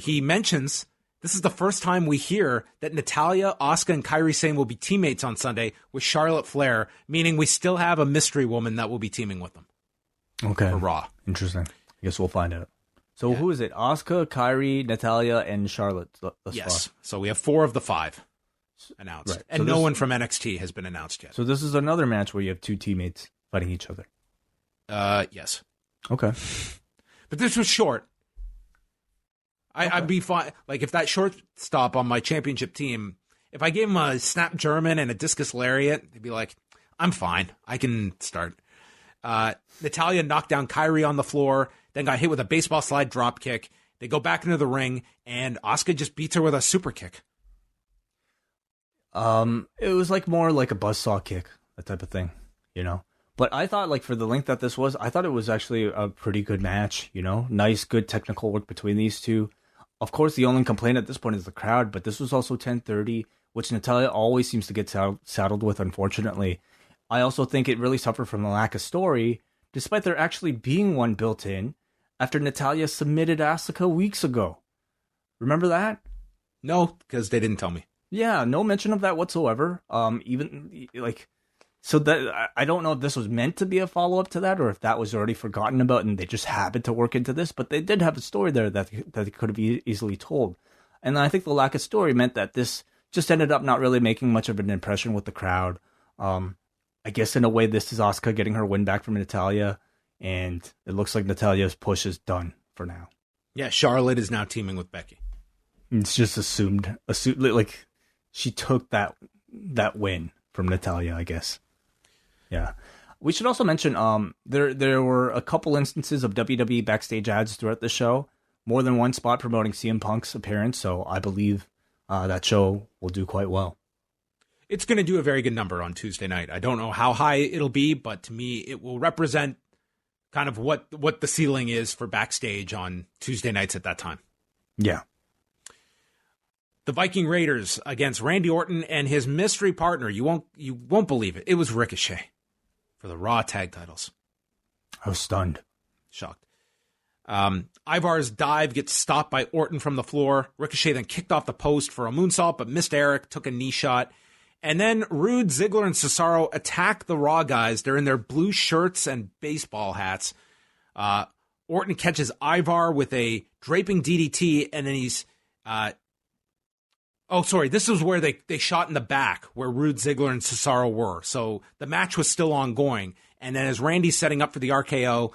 he mentions this is the first time we hear that Natalya, Asuka, and Kairi Sane will be teammates on Sunday with Charlotte Flair, meaning we still have a mystery woman that will be teaming with them. Okay. For Raw. Interesting. I guess we'll find out. So Who is it? Asuka, Kairi, Natalya, and Charlotte thus yes. far. So we have 4 of the 5 announced. Right. And so no one from NXT has been announced yet. So this is another match where you have 2 teammates fighting each other. Yes. Okay. But this was short. I'd be fine. Like, if that shortstop on my championship team, if I gave him a snap German and a discus lariat, they'd be like, I'm fine. I can start. Natalya knocked down Kairi on the floor, then got hit with a baseball slide drop kick. They go back into the ring, and Asuka just beats her with a super kick. It was like more like a buzzsaw kick, that type of thing, you know? But I thought, like, for the length that this was, I thought it was actually a pretty good match, you know? Nice, good technical work between these two. Of course, the only complaint at this point is the crowd, but this was also 10:30, which Natalya always seems to get saddled with, unfortunately. I also think it really suffered from the lack of story, despite there actually being one built in, after Natalya submitted Asuka weeks ago. Remember that? No, because they didn't tell me. Yeah, no mention of that whatsoever. So that I don't know if this was meant to be a follow-up to that, or if that was already forgotten about and they just happened to work into this, but they did have a story there that could have easily told. And I think the lack of story meant that this just ended up not really making much of an impression with the crowd. I guess in a way this is Asuka getting her win back from Natalya, and it looks like Natalya's push is done for now. Yeah, Charlotte is now teaming with Becky. It's just assumed like she took that win from Natalya, I guess. Yeah. We should also mention there were a couple instances of WWE backstage ads throughout the show. More than one spot promoting CM Punk's appearance, so I believe that show will do quite well. It's going to do a very good number on Tuesday night. I don't know how high it'll be, but to me, it will represent kind of what the ceiling is for backstage on Tuesday nights at that time. Yeah. The Viking Raiders against Randy Orton and his mystery partner. You won't believe it. It was Ricochet for the Raw tag titles. I was stunned. Shocked. Ivar's dive gets stopped by Orton from the floor. Ricochet then kicked off the post for a moonsault, but missed Eric, took a knee shot. And then Rude, Ziggler, and Cesaro attack the Raw guys. They're in their blue shirts and baseball hats. Orton catches Ivar with a draping DDT, and then he's... this is where they shot in the back, where Rude, Ziggler, and Cesaro were. So the match was still ongoing. And then as Randy's setting up for the RKO,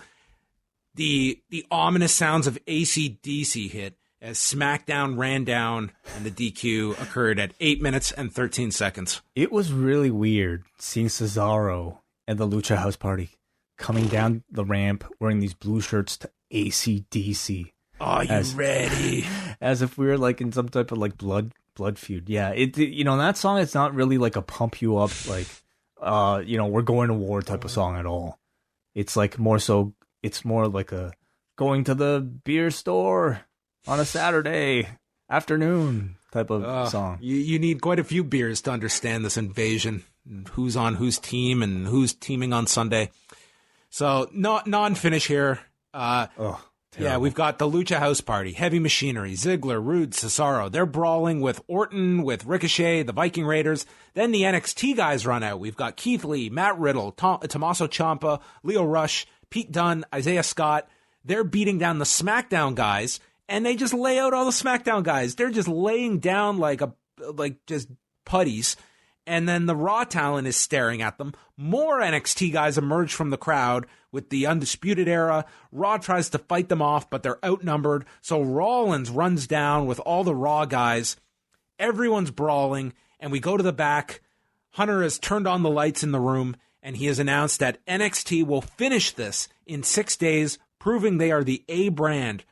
the ominous sounds of AC/DC hit as SmackDown ran down and the DQ occurred at 8 minutes and 13 seconds. It was really weird seeing Cesaro and the Lucha House Party coming down the ramp wearing these blue shirts to AC/DC. Are you ready? As if we were like in some type of like blood feud. Yeah, that song is not really like a pump you up like we're going to war type of song at all. It's like it's more like a going to the beer store on a Saturday afternoon type of song. You need quite a few beers to understand this invasion, and who's on whose team and who's teaming on Sunday. So non-finish here. Yeah, we've got the Lucha House Party, Heavy Machinery, Ziggler, Rude, Cesaro. They're brawling with Orton, with Ricochet, the Viking Raiders. Then the NXT guys run out. We've got Keith Lee, Matt Riddle, Tommaso Ciampa, Leo Rush, Pete Dunne, Isaiah Scott. They're beating down the SmackDown guys, and they just lay out all the SmackDown guys. They're just laying down like just putties. And then the Raw talent is staring at them. More NXT guys emerge from the crowd with the Undisputed Era. Raw tries to fight them off, but they're outnumbered. So Rollins runs down with all the Raw guys. Everyone's brawling, and we go to the back. Hunter has turned on the lights in the room, and he has announced that NXT will finish this in 6 days, proving they are the A brand,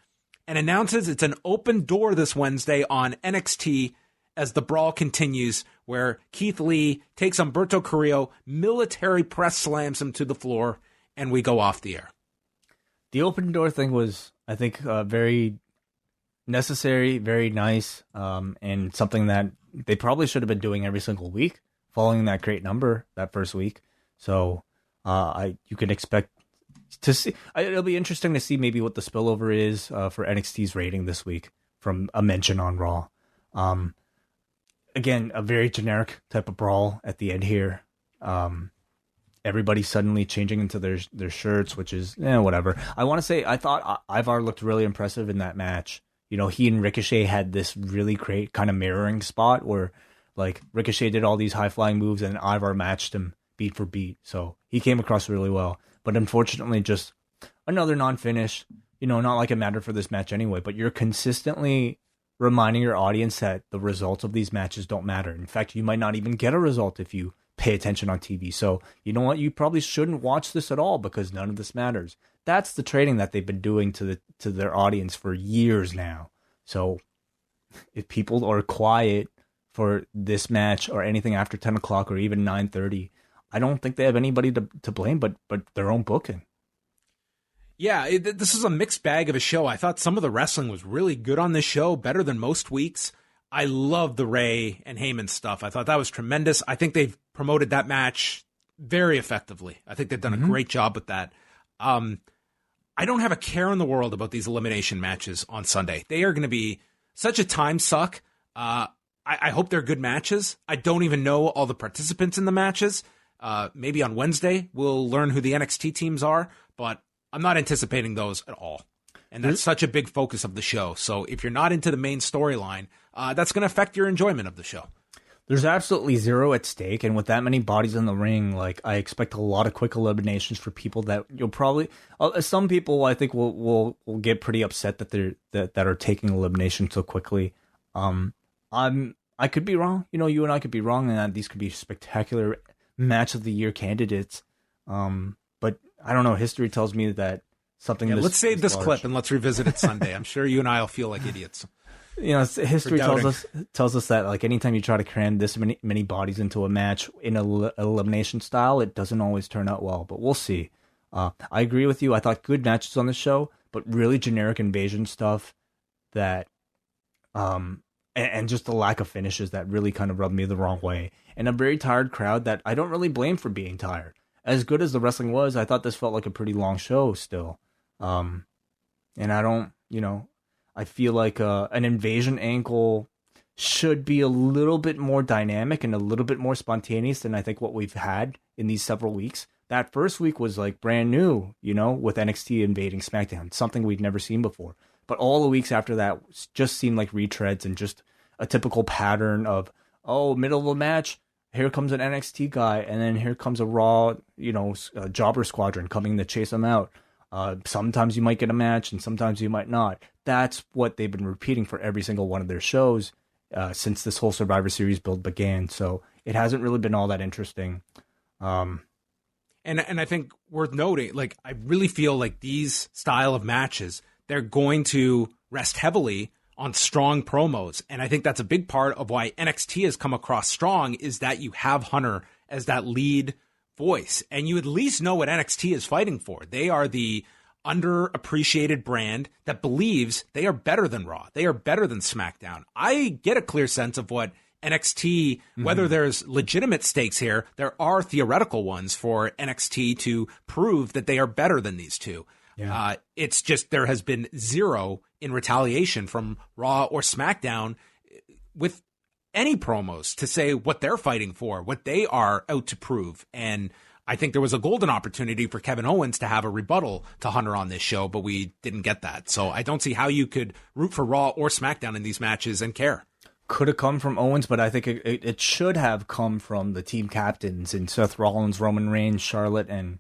and announces it's an open door this Wednesday on NXT as the brawl continues, where Keith Lee takes Humberto Carrillo, military press slams him to the floor, and we go off the air. The open door thing was, I think, very necessary, very nice, and something that they probably should have been doing every single week, following that great number that first week. So you can expect to see. It'll be interesting to see maybe what the spillover is for NXT's rating this week from a mention on Raw. Again, a very generic type of brawl at the end here. Everybody suddenly changing into their shirts, which is whatever. I want to say I thought Ivar looked really impressive in that match. You know, he and Ricochet had this really great kind of mirroring spot where, like, Ricochet did all these high flying moves and Ivar matched him beat for beat. So he came across really well. But unfortunately, just another non-finish. You know, not like it mattered for this match anyway. But you're consistently reminding your audience that the results of these matches don't matter. In fact, you might not even get a result if you pay attention on TV. So, you know what? You probably shouldn't watch this at all because none of this matters. That's the trading that they've been doing to their audience for years now. So, if people are quiet for this match or anything after 10 o'clock or even 9:30, I don't think they have anybody to blame but their own booking. Yeah, this is a mixed bag of a show. I thought some of the wrestling was really good on this show, better than most weeks. I love the Rey and Heyman stuff. I thought that was tremendous. I think they've promoted that match very effectively. I think they've done a great job with that. I don't have a care in the world about these elimination matches on Sunday. They are going to be such a time suck. I hope they're good matches. I don't even know all the participants in the matches. Maybe on Wednesday we'll learn who the NXT teams are, but I'm not anticipating those at all. And that's such a big focus of the show. So if you're not into the main storyline, that's going to affect your enjoyment of the show. There's absolutely zero at stake. And with that many bodies in the ring, like, I expect a lot of quick eliminations for people that you'll probably, some people I think will get pretty upset that are taking elimination so quickly. I could be wrong. You know, you and I could be wrong, and that these could be spectacular match of the year candidates. But I don't know. History tells me that something. Yeah, let's save this clip and let's revisit it Sunday. I'm sure you and I will feel like idiots. You know, history tells us that, like, anytime you try to cram this many bodies into a match in an elimination style, it doesn't always turn out well. But we'll see. I agree with you. I thought good matches on the show, but really generic invasion stuff that, and just the lack of finishes that really kind of rubbed me the wrong way. And a very tired crowd that I don't really blame for being tired. As good as the wrestling was, I thought this felt like a pretty long show still. And I don't, I feel like an invasion angle should be a little bit more dynamic and a little bit more spontaneous than I think what we've had in these several weeks. That first week was like brand new, with NXT invading SmackDown, something we'd never seen before. But all the weeks after that just seemed like retreads and just a typical pattern of, middle of a match, here comes an NXT guy, and then here comes a Raw, jobber squadron coming to chase him out. Sometimes you might get a match, and sometimes you might not. That's what they've been repeating for every single one of their shows since this whole Survivor Series build began. So it hasn't really been all that interesting. And I think worth noting, like, I really feel like these style of matches, they're going to rest heavily on strong promos. And I think that's a big part of why NXT has come across strong, is that you have Hunter as that lead voice. And you at least know what NXT is fighting for. They are the underappreciated brand that believes they are better than Raw. They are better than SmackDown. I get a clear sense of what NXT, whether there's legitimate stakes here, there are theoretical ones for NXT to prove that they are better than these two. Yeah. It's just there has been zero in retaliation from Raw or SmackDown with any promos to say what they're fighting for, what they are out to prove. And I think there was a golden opportunity for Kevin Owens to have a rebuttal to Hunter on this show, but we didn't get that. So I don't see how you could root for Raw or SmackDown in these matches and care. Could have come from Owens, but I think it should have come from the team captains in Seth Rollins, Roman Reigns, Charlotte, and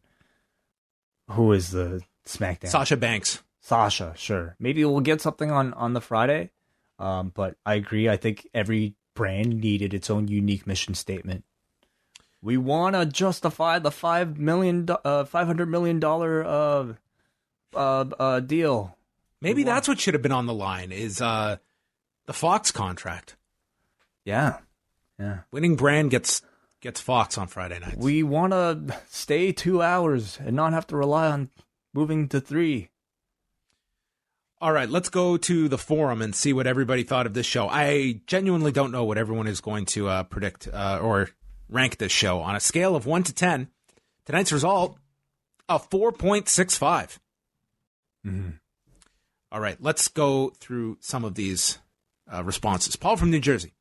who is the SmackDown? Sasha Banks. Sasha, sure. Maybe we'll get something on the Friday. But I agree. I think every brand needed its own unique mission statement. We want to justify the $500 million deal. Maybe that's what should have been on the line is the Fox contract. Yeah. Winning brand gets Fox on Friday nights. We want to stay 2 hours and not have to rely on moving to 3. All right, let's go to the forum and see what everybody thought of this show. I genuinely don't know what everyone is going to predict or rank this show. On a scale of 1 to 10, tonight's result, a 4.65. Mm-hmm. All right, let's go through some of these responses. Paul from New Jersey.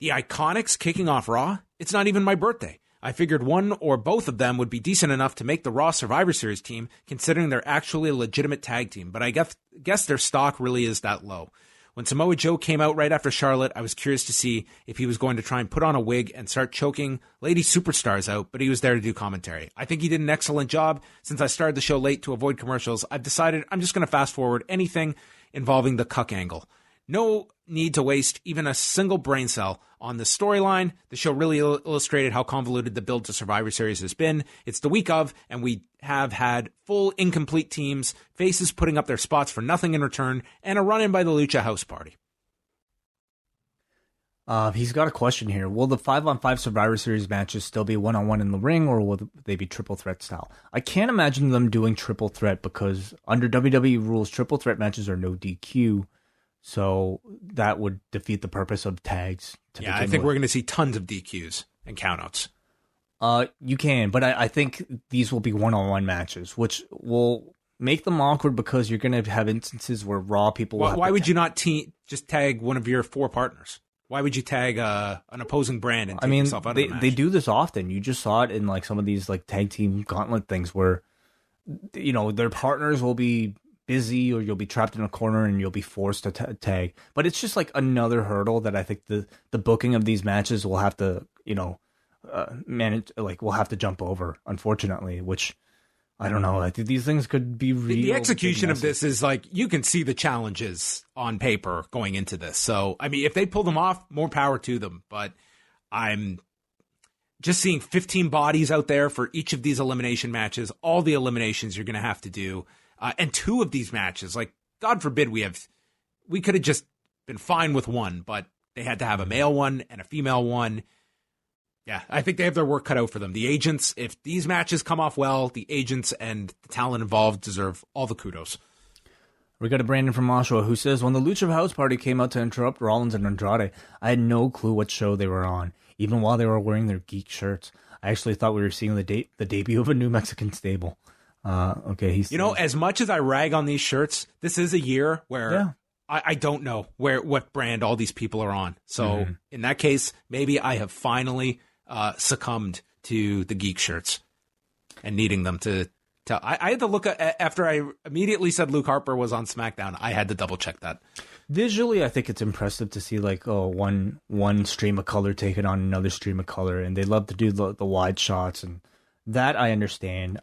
The Iconics kicking off Raw? It's not even my birthday. I figured one or both of them would be decent enough to make the Raw Survivor Series team, considering they're actually a legitimate tag team, but I guess their stock really is that low. When Samoa Joe came out right after Charlotte, I was curious to see if he was going to try and put on a wig and start choking lady superstars out, but he was there to do commentary. I think he did an excellent job. Since I started the show late to avoid commercials, I've decided I'm just going to fast forward anything involving the cuck angle. No need to waste even a single brain cell on the storyline. The show really illustrated how convoluted the build to Survivor Series has been. It's the week of, and we have had full incomplete teams, faces putting up their spots for nothing in return, and a run-in by the Lucha House Party. He's got a question here. Will the 5-on-5 Survivor Series matches still be 1-on-1 in the ring, or will they be triple threat style? I can't imagine them doing triple threat because under WWE rules, triple threat matches are no DQ. So that would defeat the purpose of tags. Yeah, I think we're going to see tons of DQs and countouts. You can, but I think these will be one-on-one matches, which will make them awkward because you're going to have instances where Raw people will Why would you not just tag one of your 4 partners? Why would you tag an opposing brand and take yourself out of the match? They do this often. You just saw it in like some of these like tag team gauntlet things where, you know, their partners will be busy or you'll be trapped in a corner and you'll be forced to tag. But it's just like another hurdle that I think the booking of these matches will have to, you know, manage. Like we'll have to jump over, unfortunately. Which I don't know. I think these things could be real. The execution of this is like you can see the challenges on paper going into this. So I mean, if they pull them off, more power to them. But I'm just seeing 15 bodies out there for each of these elimination matches. All the eliminations you're going to have to do. And 2 of these matches, like, God forbid we could have just been fine with one, but they had to have a male one and a female one. Yeah, I think they have their work cut out for them. The agents, if these matches come off well, the agents and the talent involved deserve all the kudos. We got a Brandon from Oshawa who says, when the Lucha House Party came out to interrupt Rollins and Andrade, I had no clue what show they were on, even while they were wearing their geek shirts. I actually thought we were seeing the debut of a new Mexican stable. Okay, he's as much as I rag on these shirts, this is a year where I don't know what brand all these people are on. So in that case, maybe I have finally succumbed to the geek shirts and needing them to. I had to look after I immediately said Luke Harper was on SmackDown. I had to double check that. Visually, I think it's impressive to see like one stream of color taking on another stream of color, and they love to do the wide shots, and that I understand.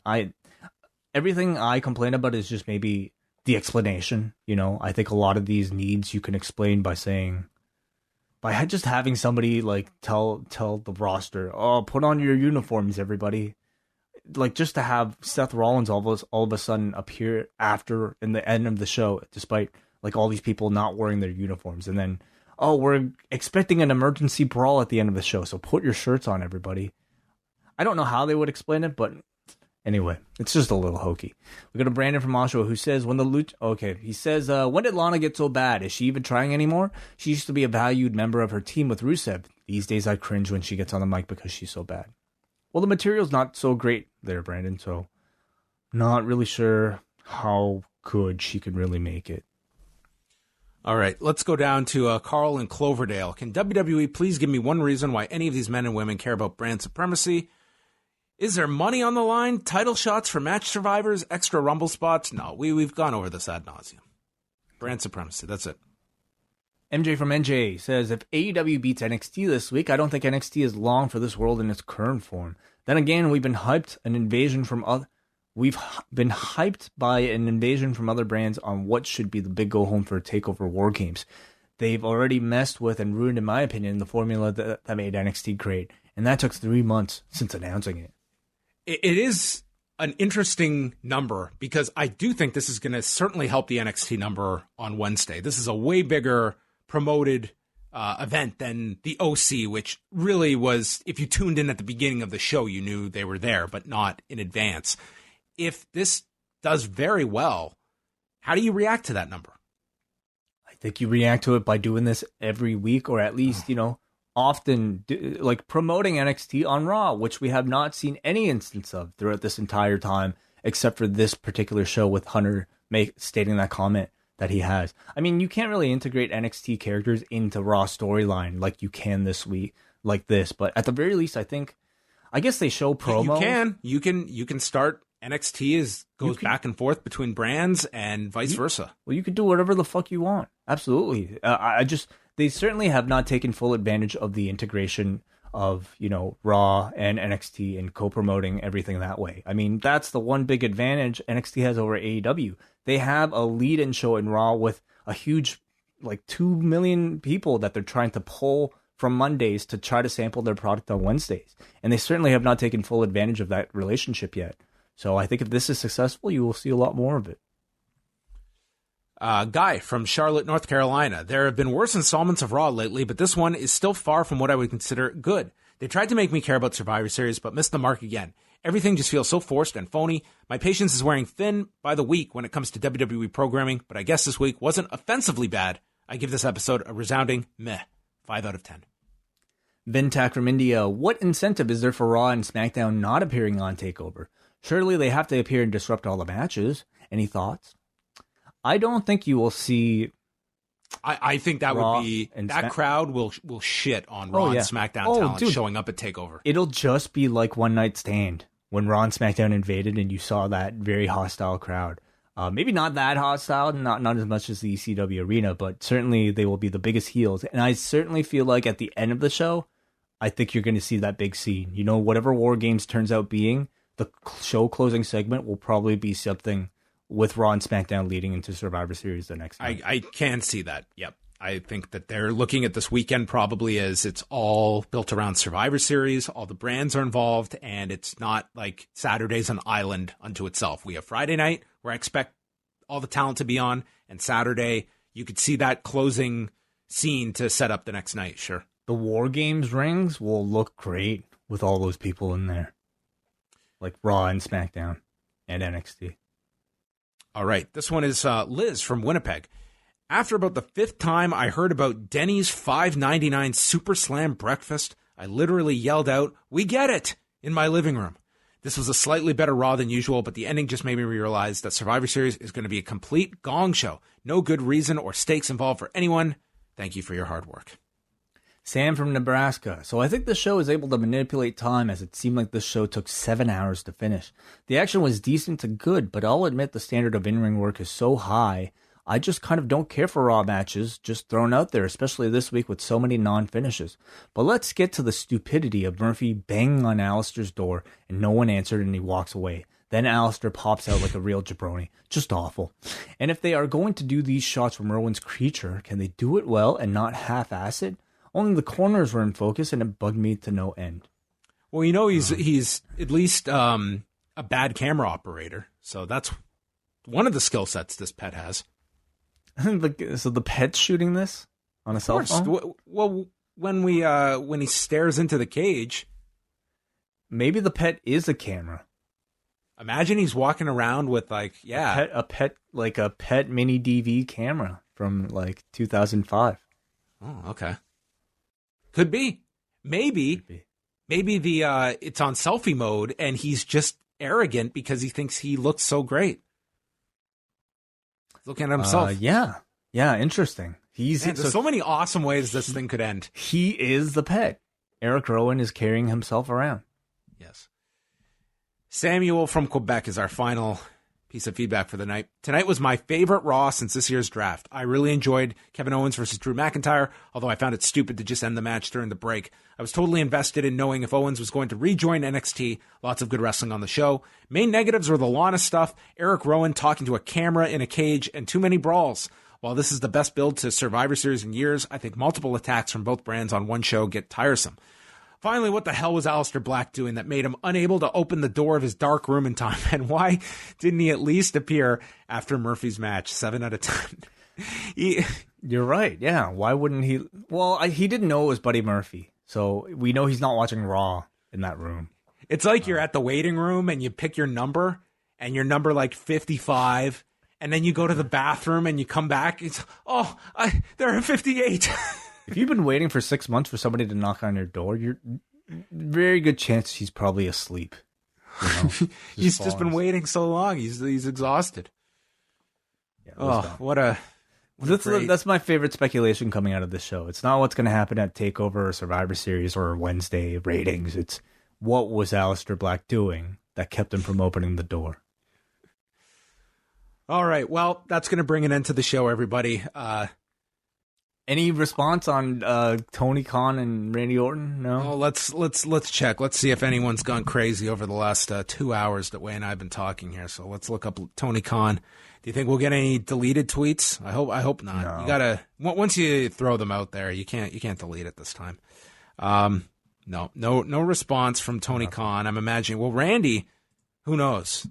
Everything I complain about is just maybe the explanation. You know, I think a lot of these needs you can explain by just having somebody like tell the roster, oh, put on your uniforms, everybody. Like just to have Seth Rollins all of a sudden appear after in the end of the show, despite like all these people not wearing their uniforms, and then we're expecting an emergency brawl at the end of the show, so put your shirts on, everybody. I don't know how they would explain it, but. Anyway, it's just a little hokey. We got a Brandon from Oshawa who says, when did Lana get so bad? Is she even trying anymore? She used to be a valued member of her team with Rusev. These days I cringe when she gets on the mic because she's so bad. Well, the material's not so great there, Brandon, so Not really sure how good she could really make it. All right, let's go down to Carl in Cloverdale. Can WWE please give me one reason why any of these men and women care about brand supremacy? Is there money on the line? Title shots for match survivors? Extra Rumble spots? No, we've gone over this ad nauseum. Brand supremacy, that's it. MJ from NJ says, if AEW beats NXT this week, I don't think NXT is long for this world in its current form. Then again, we've been hyped by an invasion from other brands on what should be the big go home for TakeOver War Games. They've already messed with and ruined, in my opinion, the formula that made NXT great, and that took 3 months since announcing it. It is an interesting number because I do think this is going to certainly help the NXT number on Wednesday. This is a way bigger promoted event than the OC, which really was, if you tuned in at the beginning of the show, you knew they were there, but not in advance. If this does very well, how do you react to that number? I think you react to it by doing this every week, or at least, often, like promoting NXT on Raw, which we have not seen any instance of throughout this entire time, except for this particular show with Hunter stating that comment that he has. I mean, you can't really integrate NXT characters into Raw storyline like you can this week, like this. But at the very least, I guess they show promos. You can start. NXT goes back and forth between brands and vice versa. Well, you could do whatever the fuck you want. Absolutely. They certainly have not taken full advantage of the integration of, Raw and NXT and co-promoting everything that way. I mean, that's the one big advantage NXT has over AEW. They have a lead-in show in Raw with a huge, 2 million people that they're trying to pull from Mondays to try to sample their product on Wednesdays. And they certainly have not taken full advantage of that relationship yet. So I think if this is successful, you will see a lot more of it. Guy from Charlotte, North Carolina. There have been worse installments of Raw lately, but this one is still far from what I would consider good. They tried to make me care about Survivor Series, but missed the mark again. Everything just feels so forced and phony. My patience is wearing thin by the week when it comes to WWE programming, but I guess this week wasn't offensively bad. I give this episode a resounding meh. 5 out of 10. Vintak from India. What incentive is there for Raw and SmackDown not appearing on TakeOver? Surely they have to appear and disrupt all the matches. Any thoughts? I don't think you will see. I think that Raw would be that crowd will shit on Raw and SmackDown talent showing up at TakeOver. It'll just be like One Night Stand when Raw and SmackDown invaded and you saw that very hostile crowd. Maybe not that hostile, not as much as the ECW arena, but certainly they will be the biggest heels. And I certainly feel like at the end of the show, I think you're going to see that big scene. Whatever War Games turns out being, the show closing segment will probably be something with Raw and SmackDown leading into Survivor Series the next night. I can see that. Yep. I think that they're looking at this weekend probably as it's all built around Survivor Series. All the brands are involved, and it's not like Saturday's an island unto itself. We have Friday night, where I expect all the talent to be on, and Saturday, you could see that closing scene to set up the next night, sure. The War Games rings will look great with all those people in there. Like Raw and SmackDown and NXT. All right. This one is Liz from Winnipeg. After about the 5th time I heard about Denny's $5.99 Super Slam breakfast, I literally yelled out, "We get it!" in my living room. This was a slightly better Raw than usual, but the ending just made me realize that Survivor Series is going to be a complete gong show. No good reason or stakes involved for anyone. Thank you for your hard work. Sam from Nebraska. So I think the show is able to manipulate time, as it seemed like this show took 7 hours to finish. The action was decent to good, but I'll admit the standard of in-ring work is so high, I just kind of don't care for Raw matches just thrown out there, especially this week with so many non-finishes. But let's get to the stupidity of Murphy banging on Aleister's door and no one answered and he walks away. Then Aleister pops out like a real jabroni. Just awful. And if they are going to do these shots from Merwin's creature, can they do it well and not half-ass it? Only the corners were in focus, and it bugged me to no end. Well, he's at least a bad camera operator, so that's one of the skill sets this pet has. So the pet's shooting this on a cell phone? Well, when he stares into the cage, maybe the pet is a camera. Imagine he's walking around with a pet mini DV camera from 2005. Oh, okay. Could be. Maybe the it's on selfie mode and he's just arrogant because he thinks he looks so great. Looking at himself. Yeah, interesting. There's so many awesome ways this thing could end. He is the pet. Eric Rowan is carrying himself around. Yes. Samuel from Quebec is our final piece of feedback for the night. Tonight was my favorite Raw since this year's draft. I really enjoyed Kevin Owens versus Drew McIntyre, although I found it stupid to just end the match during the break. I was totally invested in knowing if Owens was going to rejoin NXT. Lots of good wrestling on the show. Main negatives were the Lana stuff, Eric Rowan talking to a camera in a cage, and too many brawls. While this is the best build to Survivor Series in years, I think multiple attacks from both brands on one show get tiresome. Finally, what the hell was Aleister Black doing that made him unable to open the door of his dark room in time? And why didn't he at least appear after Murphy's match? 7 out of 10. You're right. Yeah. Why wouldn't he? Well, he didn't know it was Buddy Murphy. So we know he's not watching Raw in that room. It's like you're at the waiting room and you pick your number and your number like 55. And then you go to the bathroom and you come back. It's, they're at 58. If you've been waiting for 6 months for somebody to knock on your door, you're very good chance he's probably asleep. You know, he's just been waiting so long. He's exhausted. Yeah, that's my favorite speculation coming out of this show. It's not what's going to happen at TakeOver or Survivor Series or Wednesday ratings. It's what was Aleister Black doing that kept him from opening the door. All right. Well, that's going to bring an end to the show, everybody. Any response on Tony Khan and Randy Orton? No. Oh, let's check. Let's see if anyone's gone crazy over the last 2 hours that Wai and I have been talking here. So let's look up Tony Khan. Do you think we'll get any deleted tweets? I hope not. No. You gotta once you throw them out there, you can't delete it this time. No response from Tony Khan. I'm imagining. Well, Randy, who knows?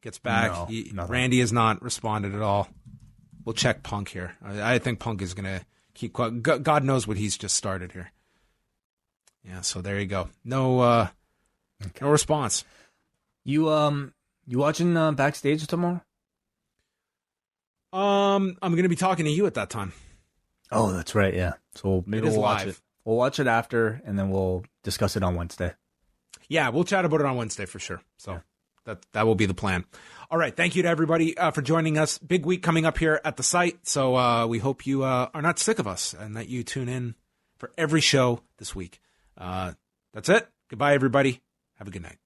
Gets back. Randy has not responded at all. We'll check Punk here. I think Punk is gonna keep quiet. God knows what he's just started here. Yeah, so there you go. No response. You watching Backstage tomorrow? I'm going to be talking to you at that time. Oh, that's right. Yeah. So maybe we'll watch it. We'll watch it after, and then we'll discuss it on Wednesday. Yeah, we'll chat about it on Wednesday for sure. So that will be the plan. All right. Thank you to everybody for joining us. Big week coming up here at the site. So we hope you are not sick of us and that you tune in for every show this week. That's it. Goodbye, everybody. Have a good night.